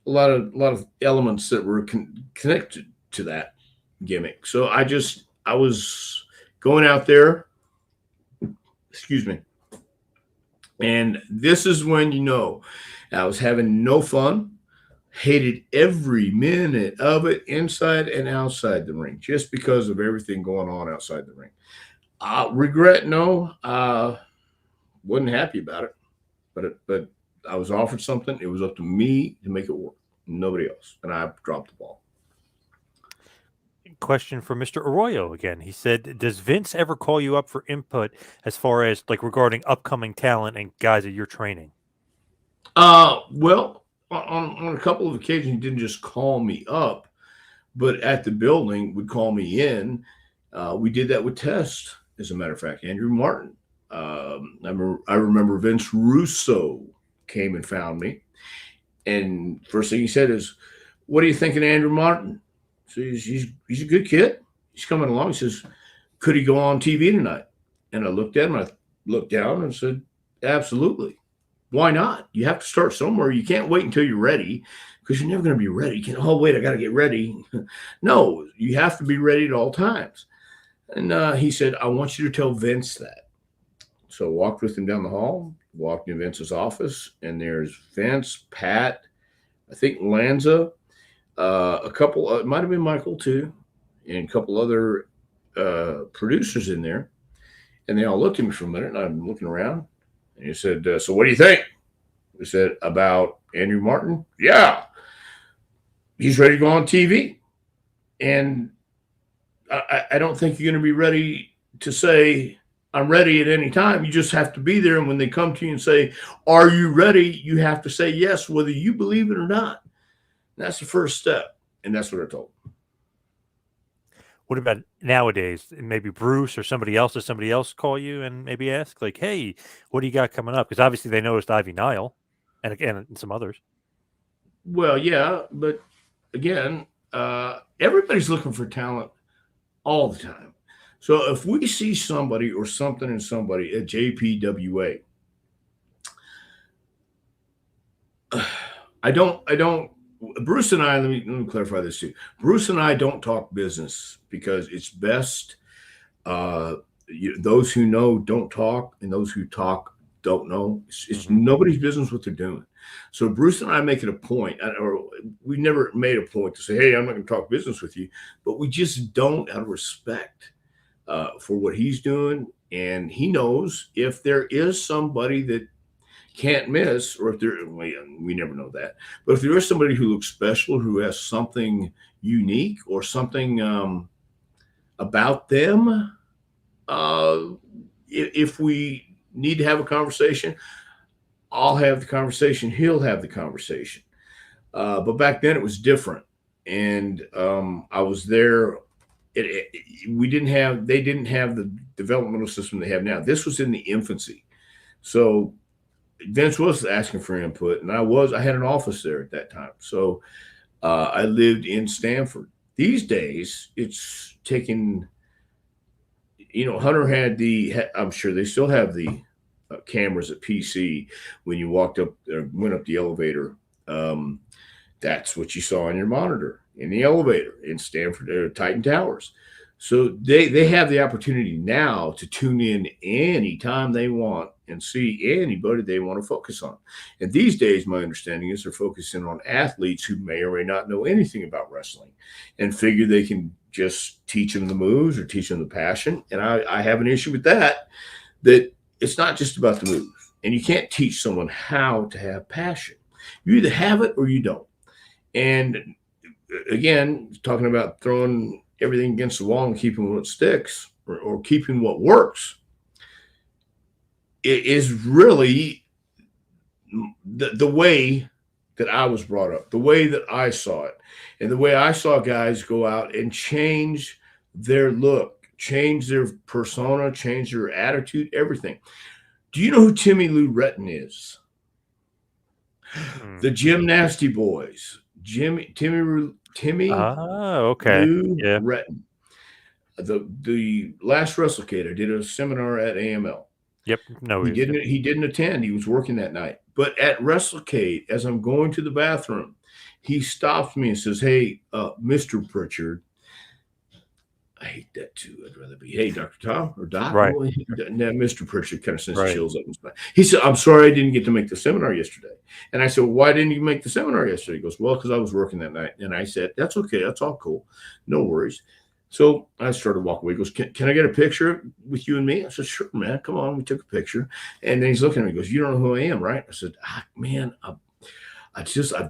S2: a lot of elements that were connected to that gimmick. So I was going out there. Excuse me. And this is when I was having no fun. Hated every minute of it, inside and outside the ring, just because of everything going on outside the ring. Regret, no. Wasn't happy about it, but I was offered something. It was up to me to make it work, nobody else, and I dropped the ball.
S1: Question from Mr. Arroyo again. He said, does Vince ever call you up for input as far as like regarding upcoming talent and guys that you're training?
S2: Well, on a couple of occasions, he didn't just call me up, but at the building would call me in. We did that with Test, as a matter of fact. Andrew Martin I remember Vince Russo came and found me, and first thing he said is, "What do you think of Andrew Martin?" So he's a good kid. He's coming along. He says, "Could he go on TV tonight?" And I looked at him. I looked down and said, "Absolutely. Why not? You have to start somewhere. You can't wait until you're ready because you're never going to be ready. You can't, oh, wait, I got to get ready." No, you have to be ready at all times. And he said, "I want you to tell Vince that." So I walked with him down the hall, walked in Vince's office, and there's Vince, Pat, I think Lanza, a couple, it might have been Michael too, and a couple other producers in there. And they all looked at me for a minute, and I'm looking around. And he said, "So what do you think?" I said, "About Andrew Martin?" "Yeah, he's ready to go on TV." And I don't think you're going to be ready to say, "I'm ready at any time." You just have to be there. And when they come to you and say, "Are you ready?" you have to say yes, whether you believe it or not. And that's the first step. And that's what I told them.
S1: What about nowadays? Maybe Bruce or somebody else, does somebody else call you and maybe ask, like, "Hey, what do you got coming up?" Because obviously they noticed Ivy Nile and again, and some others.
S2: Well, yeah, but again, everybody's looking for talent all the time. So if we see somebody or something in somebody at JPWA, I don't. Bruce and I, let me clarify this too. Bruce and I don't talk business because it's best. Uh, those who know don't talk, and those who talk don't know. It's nobody's business what they're doing. So Bruce and I make it a point, or we never made a point to say, "Hey, I'm not going to talk business with you," but we just don't, out of respect for what he's doing, and he knows if there is somebody that can't miss, or if there, we never know that, but if there is somebody who looks special, who has something unique or something about them, if we need to have a conversation, I'll have the conversation. He'll have the conversation. But back then it was different, and I was there. They didn't have the developmental system they have now. This was in the infancy, so Vince was asking for input, and I had an office there at that time. So I lived in Stanford. These days, it's taken. Hunter had I'm sure they still have the cameras at PC when you went up the elevator. That's what you saw on your monitor in the elevator in Stanford Titan Towers. So they have the opportunity now to tune in anytime they want and see anybody they want to focus on. And these days, my understanding is they're focusing on athletes who may or may not know anything about wrestling and figure they can just teach them the moves or teach them the passion. And I have an issue with that it's not just about the move. And you can't teach someone how to have passion. You either have it or you don't. And again, talking about throwing everything against the wall and keeping what sticks or keeping what works, it is really the way that I was brought up, the way that I saw it, and the way I saw guys go out and change their look, change their persona, change their attitude, everything. Do you know who Timmy Lou Retton is? The Gymnasty Boys. Timmy
S1: Okay.
S2: Lou Retton. The last WrestleCade, I did a seminar at AML.
S1: Yep. No,
S2: he didn't attend. He was working that night. But at WrestleCade, as I'm going to the bathroom, he stops me and says, "Hey, Mr. Prichard." I hate that too. I'd rather be, "Hey, Dr. Tom," or "Doc."
S1: Right.
S2: Now, Mr. Prichard kind of sends chills up his back. He said, "I'm sorry I didn't get to make the seminar yesterday." And I said, "Why didn't you make the seminar yesterday?" He goes, "Well, because I was working that night." And I said, "That's okay. That's all cool. No worries." So I started walking away. He goes, can I get a picture with you and me? I said, "Sure, man. Come on." We took a picture. And then he's looking at me. He goes, "You don't know who I am, right?" I said, "Man, I've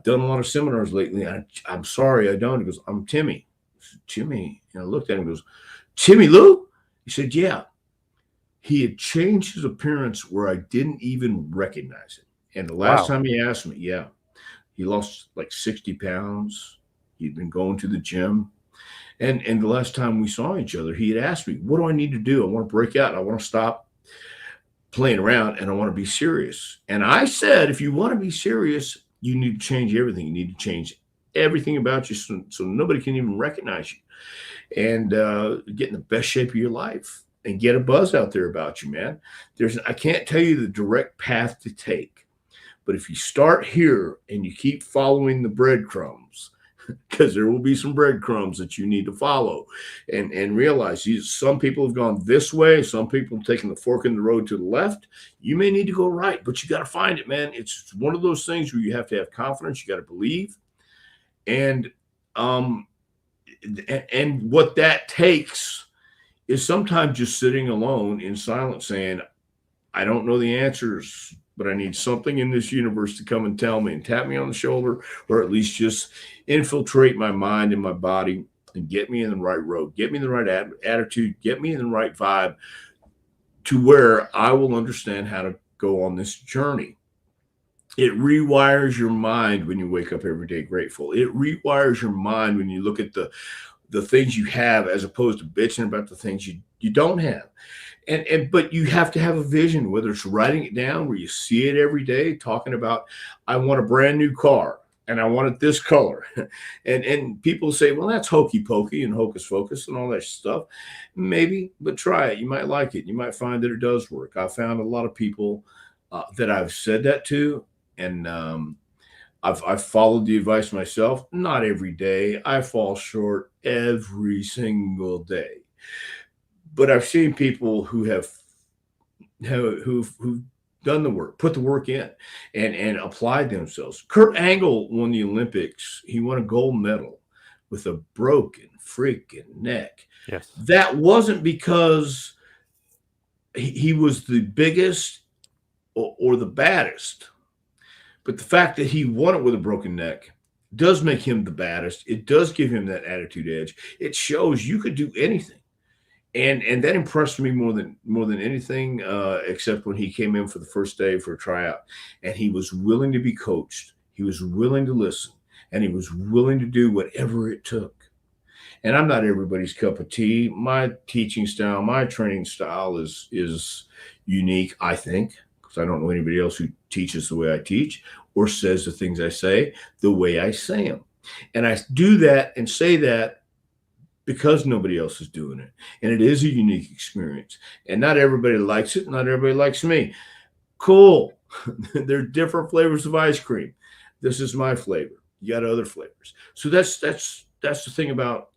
S2: done a lot of seminars lately. I'm sorry, I don't." He goes, "I'm Timmy." I said, "Timmy?" And I looked at him and goes, "Timmy Lou?" He said, "Yeah." He had changed his appearance where I didn't even recognize him. And the last time he asked me, he lost like 60 pounds. He'd been going to the gym. And the last time we saw each other, he had asked me, "What do I need to do? I want to break out. I want to stop playing around and I want to be serious. And I said, if you want to be serious, you need to change everything. You need to change everything about you so nobody can even recognize you, and get in the best shape of your life and get a buzz out there about you, man. I can't tell you the direct path to take, but if you start here and you keep following the breadcrumbs, because there will be some breadcrumbs that you need to follow, and realize some people have gone this way, some people have taken the fork in the road to the left. You may need to go right, but you got to find it, man. It's one of those things where you have to have confidence. You got to believe, and what that takes is sometimes just sitting alone in silence saying, I don't know the answers, but I need something in this universe to come and tell me and tap me on the shoulder, or at least just infiltrate my mind and my body and get me in the right road, get me in the right attitude, get me in the right vibe, to where I will understand how to go on this journey. It rewires your mind when you wake up every day grateful. It rewires your mind when you look at the things you have, as opposed to bitching about the things you don't have. But you have to have a vision, whether it's writing it down where you see it every day, talking about, I want a brand new car and I want it this color. and people say, well, that's hokey pokey and hocus pocus and all that stuff. Maybe, but try it. You might like it. You might find that it does work. I found a lot of people that I've said that to, and I've followed the advice myself. Not every day. I fall short every single day. But I've seen people who've done the work, put the work in, and applied themselves. Kurt Angle won the Olympics. He won a gold medal with a broken freaking neck.
S1: Yes.
S2: That wasn't because he was the biggest or the baddest, but the fact that he won it with a broken neck does make him the baddest. It does give him that attitude edge. It shows you could do anything. And that impressed me more than anything, except when he came in for the first day for a tryout, and he was willing to be coached. He was willing to listen, and he was willing to do whatever it took. And I'm not everybody's cup of tea. My teaching style, my training style is unique, I think, because I don't know anybody else who teaches the way I teach or says the things I say the way I say them. And I do that and say that because nobody else is doing it. And it is a unique experience. And not everybody likes it. Not everybody likes me. Cool. There are different flavors of ice cream. This is my flavor. You got other flavors. So that's the thing about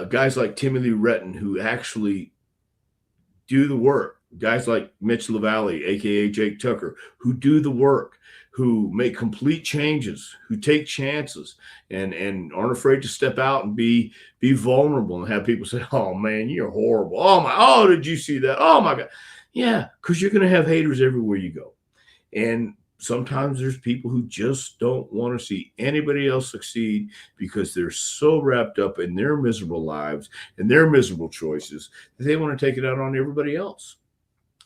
S2: guys like Timothy Retton, who actually do the work. Guys like Mitch LaValle, a.k.a. Jake Tucker, who do the work, who make complete changes, who take chances, and aren't afraid to step out and be vulnerable and have people say, oh, man, you're horrible. Oh, did you see that? Oh, my God. Yeah, because you're going to have haters everywhere you go. And sometimes there's people who just don't want to see anybody else succeed because they're so wrapped up in their miserable lives and their miserable choices that they want to take it out on everybody else.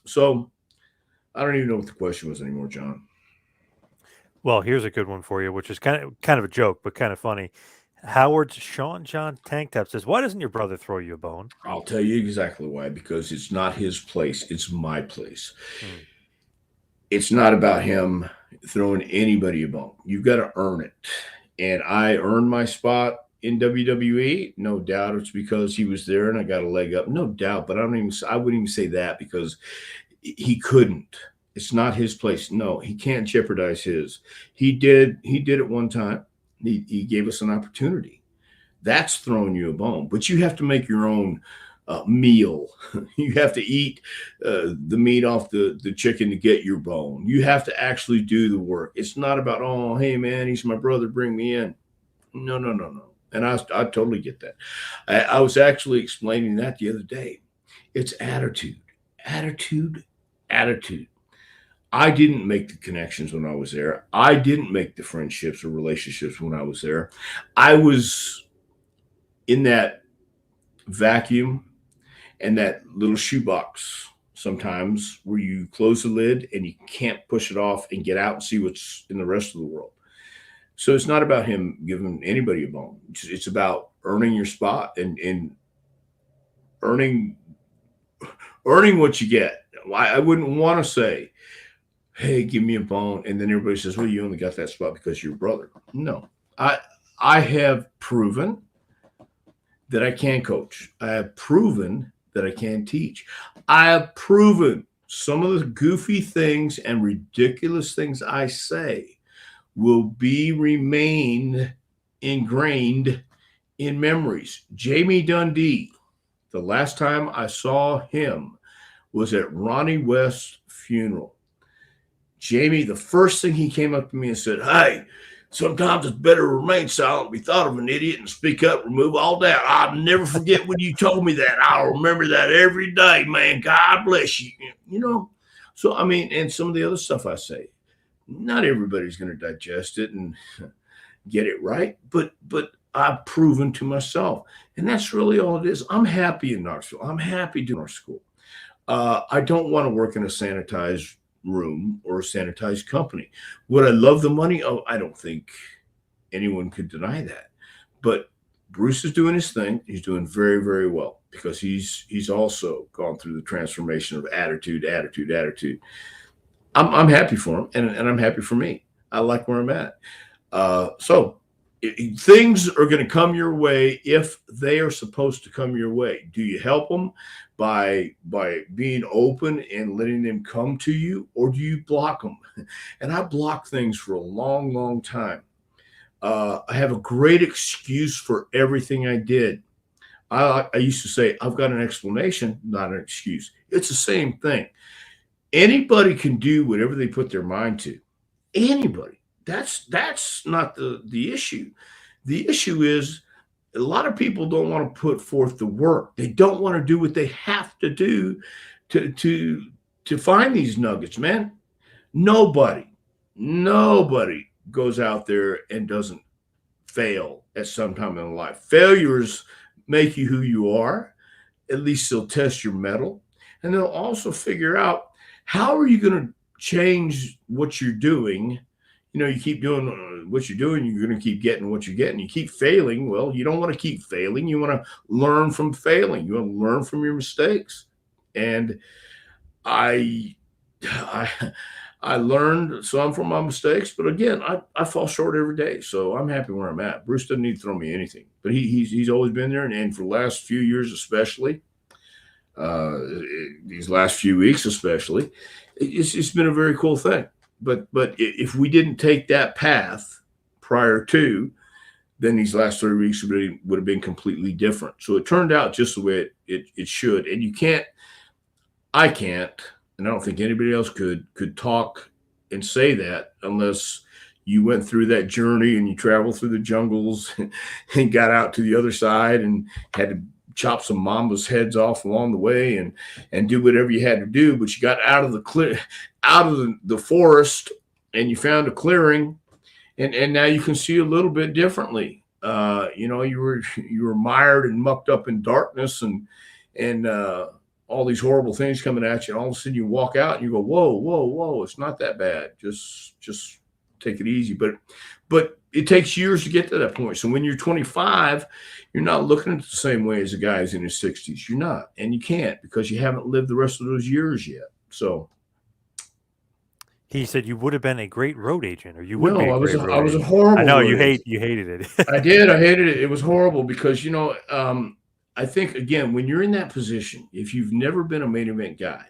S2: So I don't even know what the question was anymore, John.
S1: Well, here's a good one for you, which is kind of a joke, but kind of funny. Howard's Sean John Tank Top says, why doesn't your brother throw you a bone?
S2: I'll tell you exactly why, because it's not his place. It's my place. It's not about him throwing anybody a bone. You've got to earn it. And I earned my spot in WWE. No doubt it's because he was there and I got a leg up. No doubt. But I wouldn't even say that, because he couldn't. It's not his place. No, he can't jeopardize his. He did it one time. He gave us an opportunity. That's throwing you a bone. But you have to make your own meal. You have to eat the meat off the chicken to get your bone. You have to actually do the work. It's not about, oh, hey, man, he's my brother, bring me in. No. And I totally get that. I was actually explaining that the other day. It's attitude. I didn't make the connections when I was there. I didn't make the friendships or relationships when I was there. I was in that vacuum and that little shoebox sometimes where you close the lid and you can't push it off and get out and see what's in the rest of the world. So it's not about him giving anybody a bone. It's about earning your spot and earning what you get. I wouldn't want to say, hey, give me a bone. And then everybody says, well, you only got that spot because you're your brother. No, I have proven that I can coach. I have proven that I can teach. I have proven some of the goofy things and ridiculous things I say will remain ingrained in memories. Jamie Dundee, the last time I saw him was at Ronnie West's funeral. Jamie, the first thing he came up to me and said, hey, sometimes it's better to remain silent, be thought of an idiot, and speak up, remove all doubt. I'll never forget when you told me that. I'll remember that every day, man. God bless you. You know, so, I mean, and some of the other stuff I say, not everybody's going to digest it and get it right, but I've proven to myself. And that's really all it is. I'm happy in Knoxville. I'm happy doing our school. I don't want to work in a sanitized room or a sanitized company. Would I love the money? Oh, I don't think anyone could deny that. But Bruce is doing his thing. He's doing very, very well because he's also gone through the transformation of attitude. I'm happy for him, and I'm happy for me. I like where I'm at. Things are going to come your way if they are supposed to come your way. Do you help them by being open and letting them come to you, or do you block them? And I blocked things for a long, long time. I have a great excuse for everything I did. I used to say, I've got an explanation, not an excuse. It's the same thing. Anybody can do whatever they put their mind to. Anybody. That's not the issue. The issue is a lot of people don't want to put forth the work. They don't want to do what they have to do to find these nuggets, man. Nobody goes out there and doesn't fail at some time in life. Failures make you who you are. At least they'll test your mettle. And they'll also figure out, how are you going to change what you're doing? You know, you keep doing what you're doing, you're going to keep getting what you're getting. You keep failing. Well, you don't want to keep failing. You want to learn from failing. You want to learn from your mistakes. And I learned some from my mistakes, but again, I fall short every day. So I'm happy where I'm at. Bruce doesn't need to throw me anything, but he's always been there. And for the last few years, especially, these last few weeks, especially, it's been a very cool thing. But if we didn't take that path prior to, then these last 3 weeks would have been completely different. So it turned out just the way it should. And I can't, and I don't think anybody else could talk and say that unless you went through that journey and you traveled through the jungles and got out to the other side and had to chop some mambas' heads off along the way and do whatever you had to do. But you got out of the forest and you found a clearing, and now you can see a little bit differently. You were mired and mucked up in darkness and all these horrible things coming at you, and all of a sudden you walk out and you go, whoa, it's not that bad. Just take it easy. But it takes years to get to that point. So when you're 25, you're not looking at it the same way as a guy who's in his 60s. You're not, and you can't, because you haven't lived the rest of those years yet. So
S1: he said you would have been a great road agent, or you would be.
S2: I was a horrible.
S1: I know you hated it.
S2: I did. I hated it. It was horrible because I think, again, when you're in that position, if you've never been a main event guy,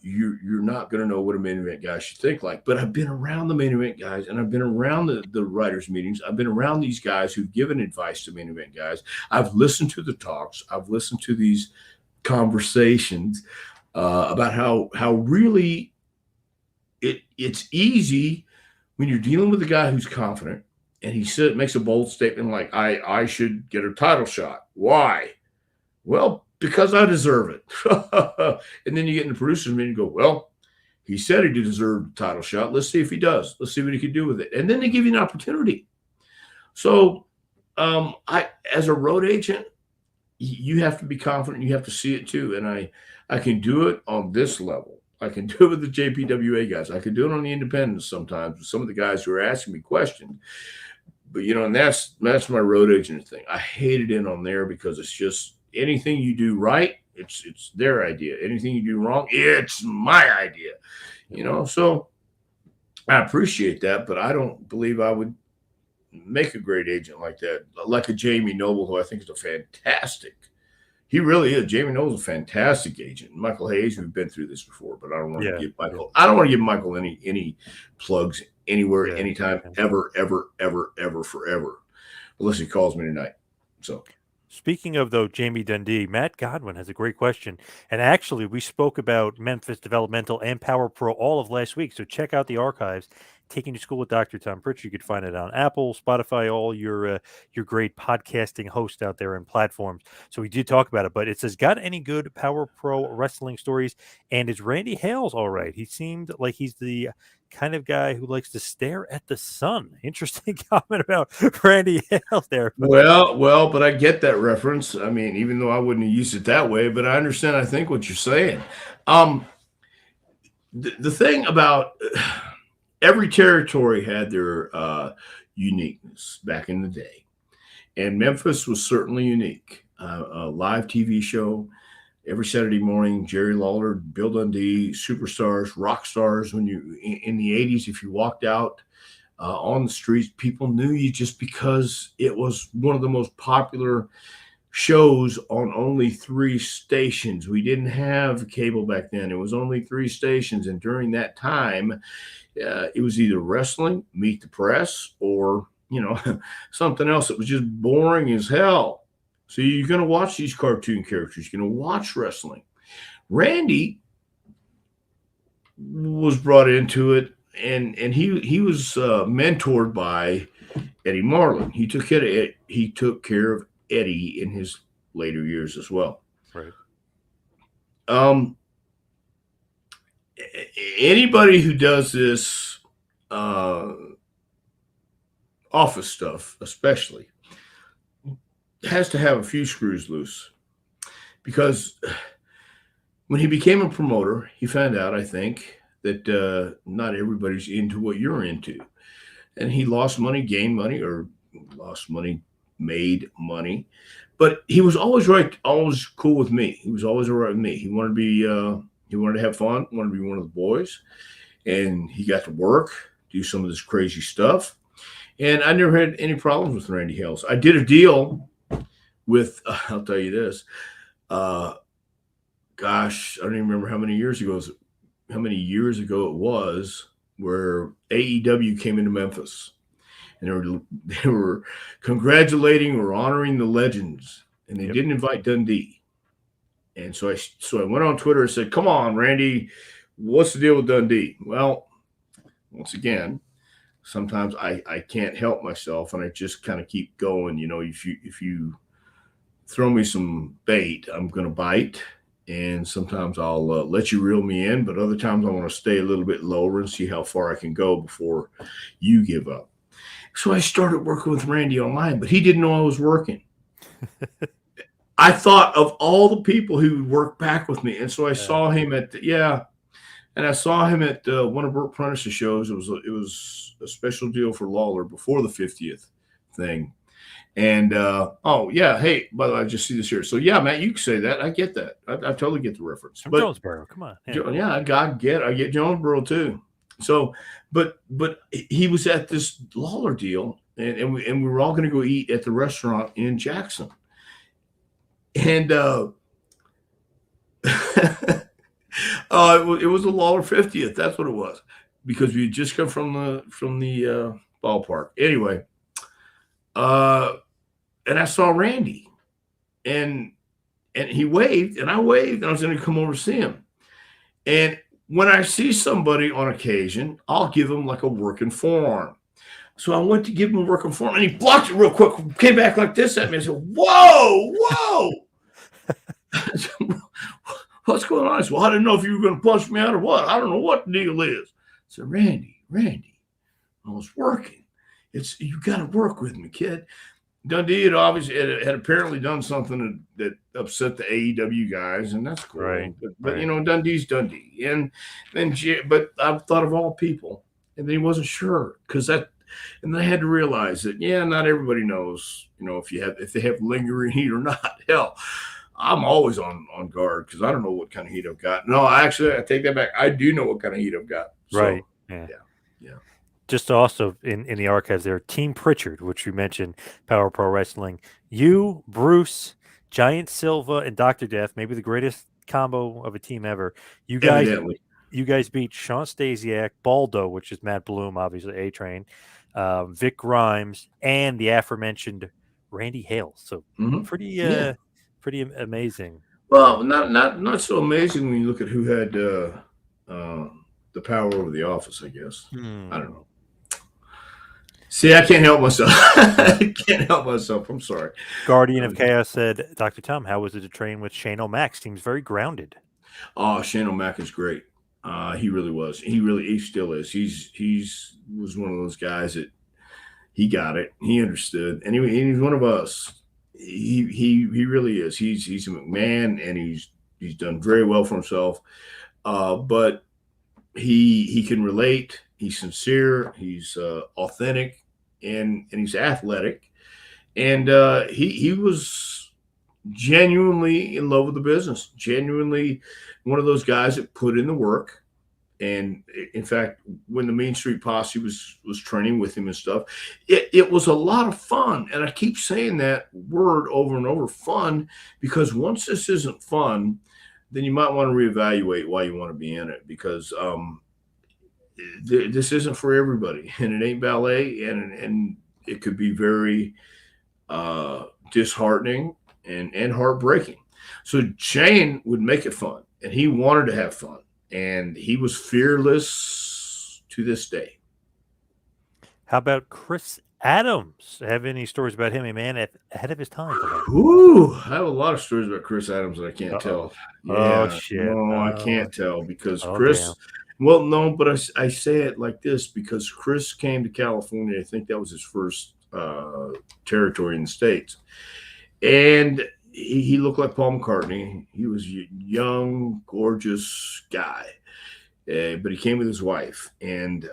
S2: you're not going to know what a main event guy should think like. But I've been around the main event guys, and I've been around the writers' meetings. I've been around these guys who've given advice to main event guys. I've listened to the talks. I've listened to these conversations about how really it's easy when you're dealing with a guy who's confident, and he makes a bold statement like, I should get a title shot. Why? Well, because I deserve it. And then you get in the producer's meeting and go, well, he said he deserved the title shot. Let's see if he does. Let's see what he can do with it. And then they give you an opportunity. So as a road agent, you have to be confident. You have to see it too. And I can do it on this level. I can do it with the JPWA guys. I can do it on the independents sometimes with some of the guys who are asking me questions. But, and that's my road agent thing. I hate it in on there because it's just anything you do right It's their idea. Anything you do wrong, it's my idea. So I appreciate that, but I don't believe I would make a great agent like that, like a Jamie Noble, who I think is a fantastic. He really is. Jamie Noble's a fantastic agent. Michael Hayes, we've been through this before, but I don't want to give Michael. I don't want to give Michael any plugs anywhere, anytime, ever, forever, unless he calls me tonight. So.
S1: Speaking of, though, Jamie Dundee, Matt Godwin has a great question. And actually, we spoke about Memphis Developmental and Power Pro all of last week. So check out the archives. Taking You to School with Dr. Tom Prichard. You could find it on Apple, Spotify, all your great podcasting hosts out there and platforms. So we did talk about it. But it says, got any good Power Pro wrestling stories? And is Randy Hales all right? He seemed like he's the kind of guy who likes to stare at the sun. Interesting comment about Randy Hales there.
S2: Well, but I get that reference. I mean, even though I wouldn't use it that way, but I understand, I think, what you're saying. The thing about every territory had their uniqueness back in the day. And Memphis was certainly unique. A live TV show every Saturday morning, Jerry Lawler, Bill Dundee, superstars, rock stars. When you in the 80s, if you walked out on the streets, people knew you just because it was one of the most popular shows on only 3 stations. We didn't have cable back then. It was only 3 stations. And during that time, it was either wrestling, Meet the Press, or, something else that was just boring as hell. So you're going to watch these cartoon characters. You're going to watch wrestling. Randy was brought into it, and he was mentored by Eddie Marlin. He took care of Eddie in his later years as well.
S1: Right.
S2: Anybody who does this office stuff, especially, has to have a few screws loose, because when he became a promoter, he found out, I think, that not everybody's into what you're into, and he lost money, gained money, or lost money, made money, but he was always right, always cool with me. He was always all right with me. He wanted to be, he wanted to have fun, wanted to be one of the boys, and he got to work, do some of this crazy stuff, and I never had any problems with Randy Hales. I did a deal with, I'll tell you this, gosh, I don't even remember how many years ago it was, where AEW came into Memphis, and they were congratulating or honoring the legends, and they didn't invite Dundee. And so I went on Twitter and said, "Come on, Randy, what's the deal with Dundee?" Well, once again, sometimes I can't help myself, and I just kind of keep going. If you throw me some bait, I'm going to bite. And sometimes I'll let you reel me in, but other times I want to stay a little bit lower and see how far I can go before you give up. So I started working with Randy online, but he didn't know I was working. I thought of all the people who would work back with me. And so I saw him at one of Burt Prentice's shows. It was a special deal for Lawler before the 50th thing. And, hey, by the way, I just see this here. So, yeah, Matt, you can say that. I get that. I totally get the reference.
S1: From Jonesboro, come on.
S2: I get Jonesboro too. So, but he was at this Lawler deal, and we were all going to go eat at the restaurant in Jackson. And it was the Lawler 50th. That's what it was, because we had just come from the ballpark. Anyway, and I saw Randy, and he waved, and I waved, and I was going to come over to see him. And when I see somebody on occasion, I'll give him like a working forearm. So I went to give him a working forearm, and he blocked it real quick, came back like this at me, and said, whoa. What's going on? I said, well, I didn't know if you were going to punch me out or what. I don't know what the deal is. I said, Randy, I was working. You got to work with me, kid. Dundee had apparently done something that upset the AEW guys, and that's cool.
S1: Right.
S2: But Dundee's Dundee, but I thought of all people, and then he wasn't sure and then I had to realize that not everybody knows, if they have lingering heat or not. Hell, I'm always on guard because I don't know what kind of heat I've got. No, actually, I take that back. I do know what kind of heat I've got.
S1: Right.
S2: So,
S1: Yeah.
S2: yeah, yeah.
S1: Just also in the archives there, Team Prichard, which we mentioned, Power Pro Wrestling. You, Bruce, Giant Silva, and Dr. Death, maybe the greatest combo of a team ever. You guys
S2: Evidently.
S1: you guys beat Sean Stasiak, Baldo, which is Matt Bloom, obviously A Train, Vic Grimes, and the aforementioned Randy Hale. So
S2: Hmm.
S1: pretty
S2: Yeah.
S1: pretty amazing.
S2: Well, not so amazing when you look at who had uh, the power over the office. I guess I don't
S1: Hmm.
S2: know. See, I can't help myself.
S1: Yeah.
S2: I can't help myself. I'm sorry.
S1: Guardian of Chaos said, Dr. Tom, how was it to train with Shane O'Mac? Seems very grounded.
S2: Oh, Shane O'Mac is great. He really was. He still is. He's was one of those guys that he got it. He understood, and he's one of us. He really is. He's a McMahon, and he's done very well for himself. But he can relate. He's sincere. He's authentic, and he's athletic. And he was genuinely in love with the business. Genuinely one of those guys that put in the work. And in fact, when the Main Street Posse was training with him and stuff, it was a lot of fun. And I keep saying that word over and over, fun, because once this isn't fun, then you might want to reevaluate why you want to be in it, because this isn't for everybody, and it ain't ballet, and it could be very disheartening and heartbreaking. So Shane would make it fun, and he wanted to have fun, and he was fearless to this day.
S1: How about Chris Adams? Have any stories about him? A man ahead of his time, for that.
S2: Whew, I have a lot of stories about Chris Adams that I can't
S1: Uh-oh.
S2: tell.
S1: Oh,
S2: Yeah,
S1: shit.
S2: no, I
S1: Oh,
S2: can't tell because
S1: oh, damn.
S2: Chris. Well, no, but I say it like this because Chris came to California. I think that was his first territory in the States, and he looked like Paul McCartney. He was a young, gorgeous guy, but he came with his wife, and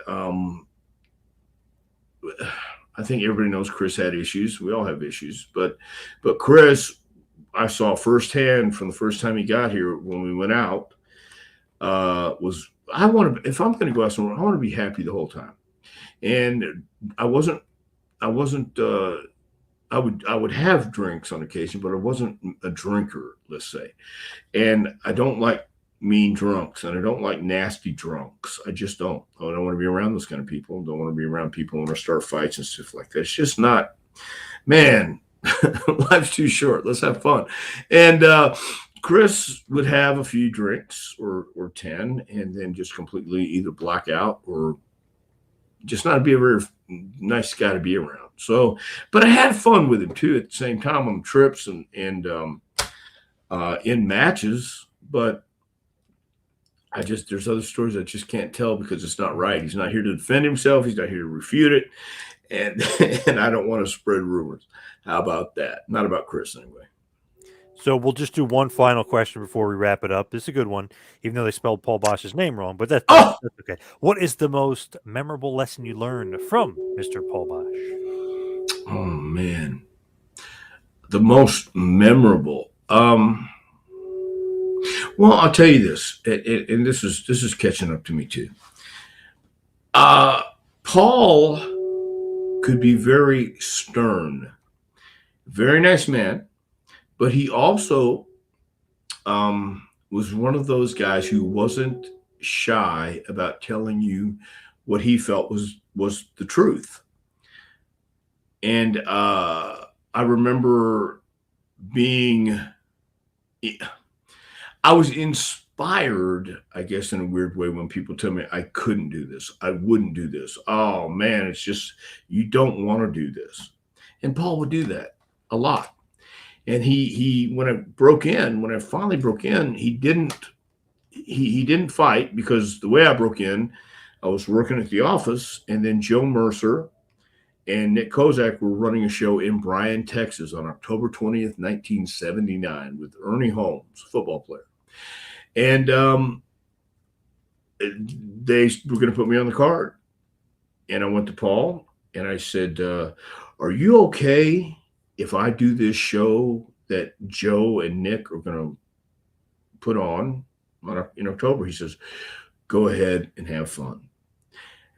S2: I think everybody knows Chris had issues. We all have issues, but Chris, I saw firsthand from the first time he got here when we went out. Was I want to, if I'm going to go out somewhere, I want to be happy the whole time, and I wasn't. I wasn't. I would have drinks on occasion, but I wasn't a drinker, let's say. And I don't like mean drunks, and I don't like nasty drunks. I just don't. I don't want to be around those kind of people. I don't want to be around people who want to start fights and stuff like that. It's just not, man. Life's too short. Let's have fun. And Chris would have a few drinks or 10, and then just completely either black out or just not be a very nice guy to be around. So, but I had fun with him too at the same time on trips and in matches. But there's other stories I just can't tell because it's not right. He's not here to defend himself. He's not here to refute it, and and I don't want to spread rumors. How about that? Not about Chris anyway.
S1: So we'll just do one final question before we wrap it up. This is a good one, even though they spelled Paul Bosch's name wrong, but
S2: Oh,
S1: that's okay. What is the most memorable lesson you learned from Mr. Paul Bosch?
S2: oh man, the most memorable. Well, I'll tell you this, and this is catching up to me too. Uh, Paul could be very stern, very nice man, but he also was one of those guys who wasn't shy about telling you what he felt was the truth. And I remember being, I was inspired, I guess, in a weird way when people tell me I couldn't do this, I wouldn't do this. Oh man, it's just you don't want to do this. And Paul would do that a lot. And he when I finally broke in, he didn't fight because the way I broke in, I was working at the office, and then Joe Mercer and Nick Kozak were running a show in Bryan, Texas on October 20th, 1979 with Ernie Holmes, football player. And they were going to put me on the card. And I went to Paul and I said, are you okay if I do this show that Joe and Nick are going to put on in October. He says, go ahead and have fun.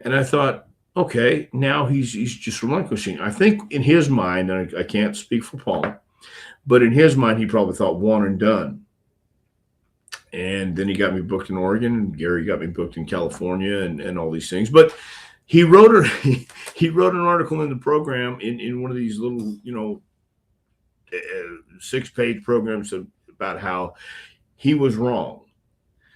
S2: And I thought, okay, now he's just relinquishing. I think in his mind, and I can't speak for Paul, but in his mind, he probably thought one and done. And then he got me booked in Oregon, and Gary got me booked in California, and all these things. But he wrote he wrote an article in the program in one of these little 6-page programs about how he was wrong,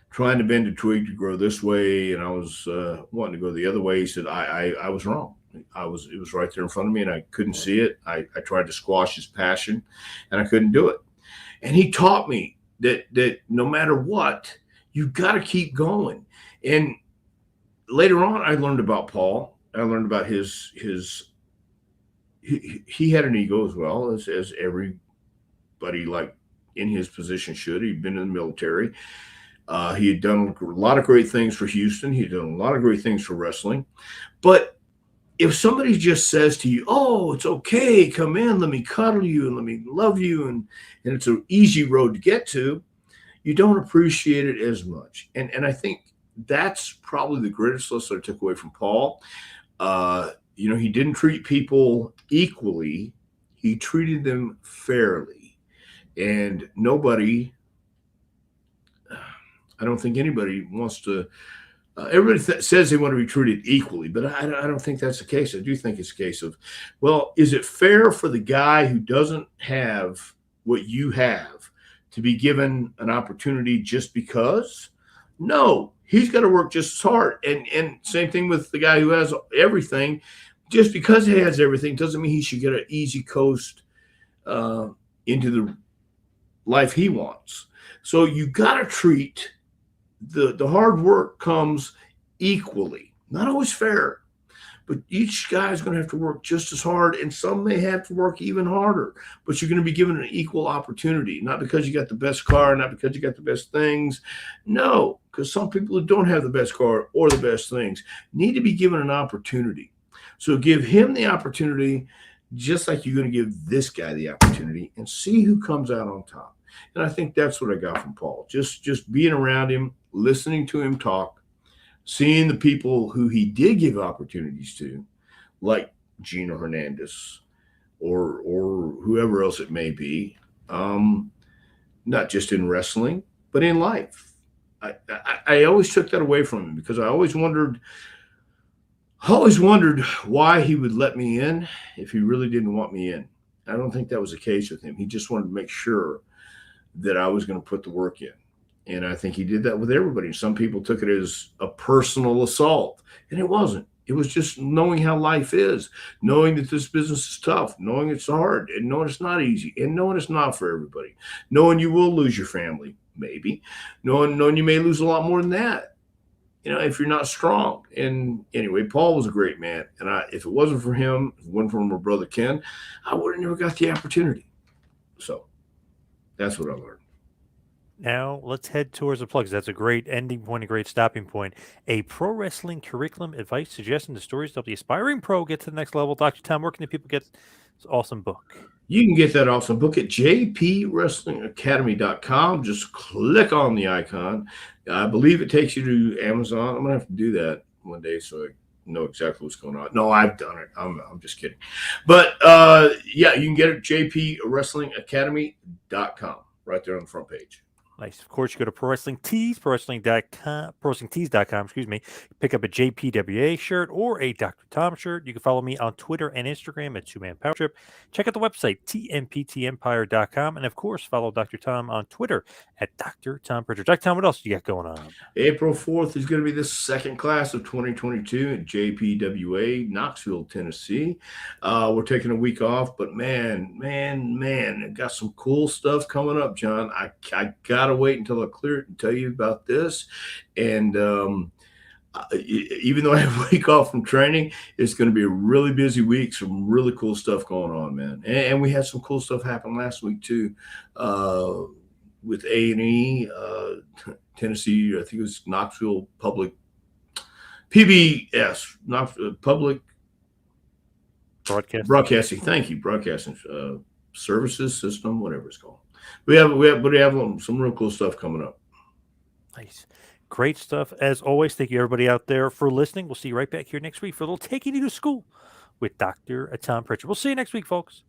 S2: trying to bend a twig to grow this way, and I was wanting to go the other way. He said I was wrong. It was right there in front of me, and I couldn't see it. I tried to squash his passion, and I couldn't do it. And he taught me that no matter what, you've got to keep going. And later on, I learned about Paul. I learned about his he had an ego as well as everybody like in his position should. He'd been in the military. He had done a lot of great things for Houston. He had done a lot of great things for wrestling. But if somebody just says to you, oh, it's okay, come in, let me cuddle you and let me love you, and it's an easy road to get to, you don't appreciate it as much. And I think that's probably the greatest lesson I took away from Paul. He didn't treat people equally. He treated them fairly. And I don't think anybody wants to, everybody says they want to be treated equally, but I don't think that's the case. I do think it's a case of, well, is it fair for the guy who doesn't have what you have to be given an opportunity just because? No, he's got to work just as hard. And same thing with the guy who has everything. Just because he has everything doesn't mean he should get an easy coast into the life he wants. So you got to treat the hard work comes equally, not always fair, but each guy is going to have to work just as hard, and some may have to work even harder, but you're going to be given an equal opportunity, not because you got the best car, not because you got the best things. No, because some people who don't have the best car or the best things need to be given an opportunity. So give him the opportunity, just like you're going to give this guy the opportunity, and see who comes out on top. And I think that's what I got from Paul. Just being around him, listening to him talk, seeing the people who he did give opportunities to, like Gino Hernandez or whoever else it may be, not just in wrestling, but in life. I always took that away from him because I always wondered why he would let me in if he really didn't want me in. I don't think that was the case with him. He just wanted to make sure that I was going to put the work in. And I think he did that with everybody. Some people took it as a personal assault, and it wasn't. It was just knowing how life is, knowing that this business is tough, knowing it's hard, and knowing it's not easy, and knowing it's not for everybody, knowing you will lose your family, maybe, knowing you may lose a lot more than that, if you're not strong. And anyway, Paul was a great man. And if it wasn't for him, if it wasn't for my brother Ken, I would have never got the opportunity. So that's what I learned.
S1: Now let's head towards the plugs. That's a great ending point, a great stopping point. A pro wrestling curriculum, advice, suggestions, the stories to help the aspiring pro get to the next level. Dr. Tom, where can the people get this awesome book?
S2: You can get that awesome book at jpwrestlingacademy.com. Just click on the icon. I believe it takes you to Amazon. I'm going to have to do that one day so I know exactly what's going on. No, I've done it. I'm just kidding. But you can get it at jpwrestlingacademy.com right there on the front page.
S1: Nice. Of course, you go to Pro Wrestling Tees, ProWrestlingTees.com, pick up a JPWA shirt or a Dr. Tom shirt. You can follow me on Twitter and Instagram at 2Man Power Trip. Check out the website, tmptempire.com. And, of course, follow Dr. Tom on Twitter at Dr. Tom Prichard. Dr. Tom, what else you got going on?
S2: April 4th is going to be the second class of 2022 at JPWA, Knoxville, Tennessee. We're taking a week off, but man, I've got some cool stuff coming up, John. I got to wait until I clear it and tell you about this. And even though I have a week off from training, it's going to be a really busy week. Some really cool stuff going on, man. And we had some cool stuff happen last week too, with A&E, Tennessee. I think it was Knoxville Public PBS, Knoxville Public
S1: Broadcasting.
S2: Thank you, broadcasting. services system, whatever it's called. We have some real cool stuff coming up.
S1: Nice. Great stuff. As always, thank you everybody out there for listening. We'll see you right back here next week for a little Taking You to School with Dr. Tom Prichard. We'll see you next week, folks.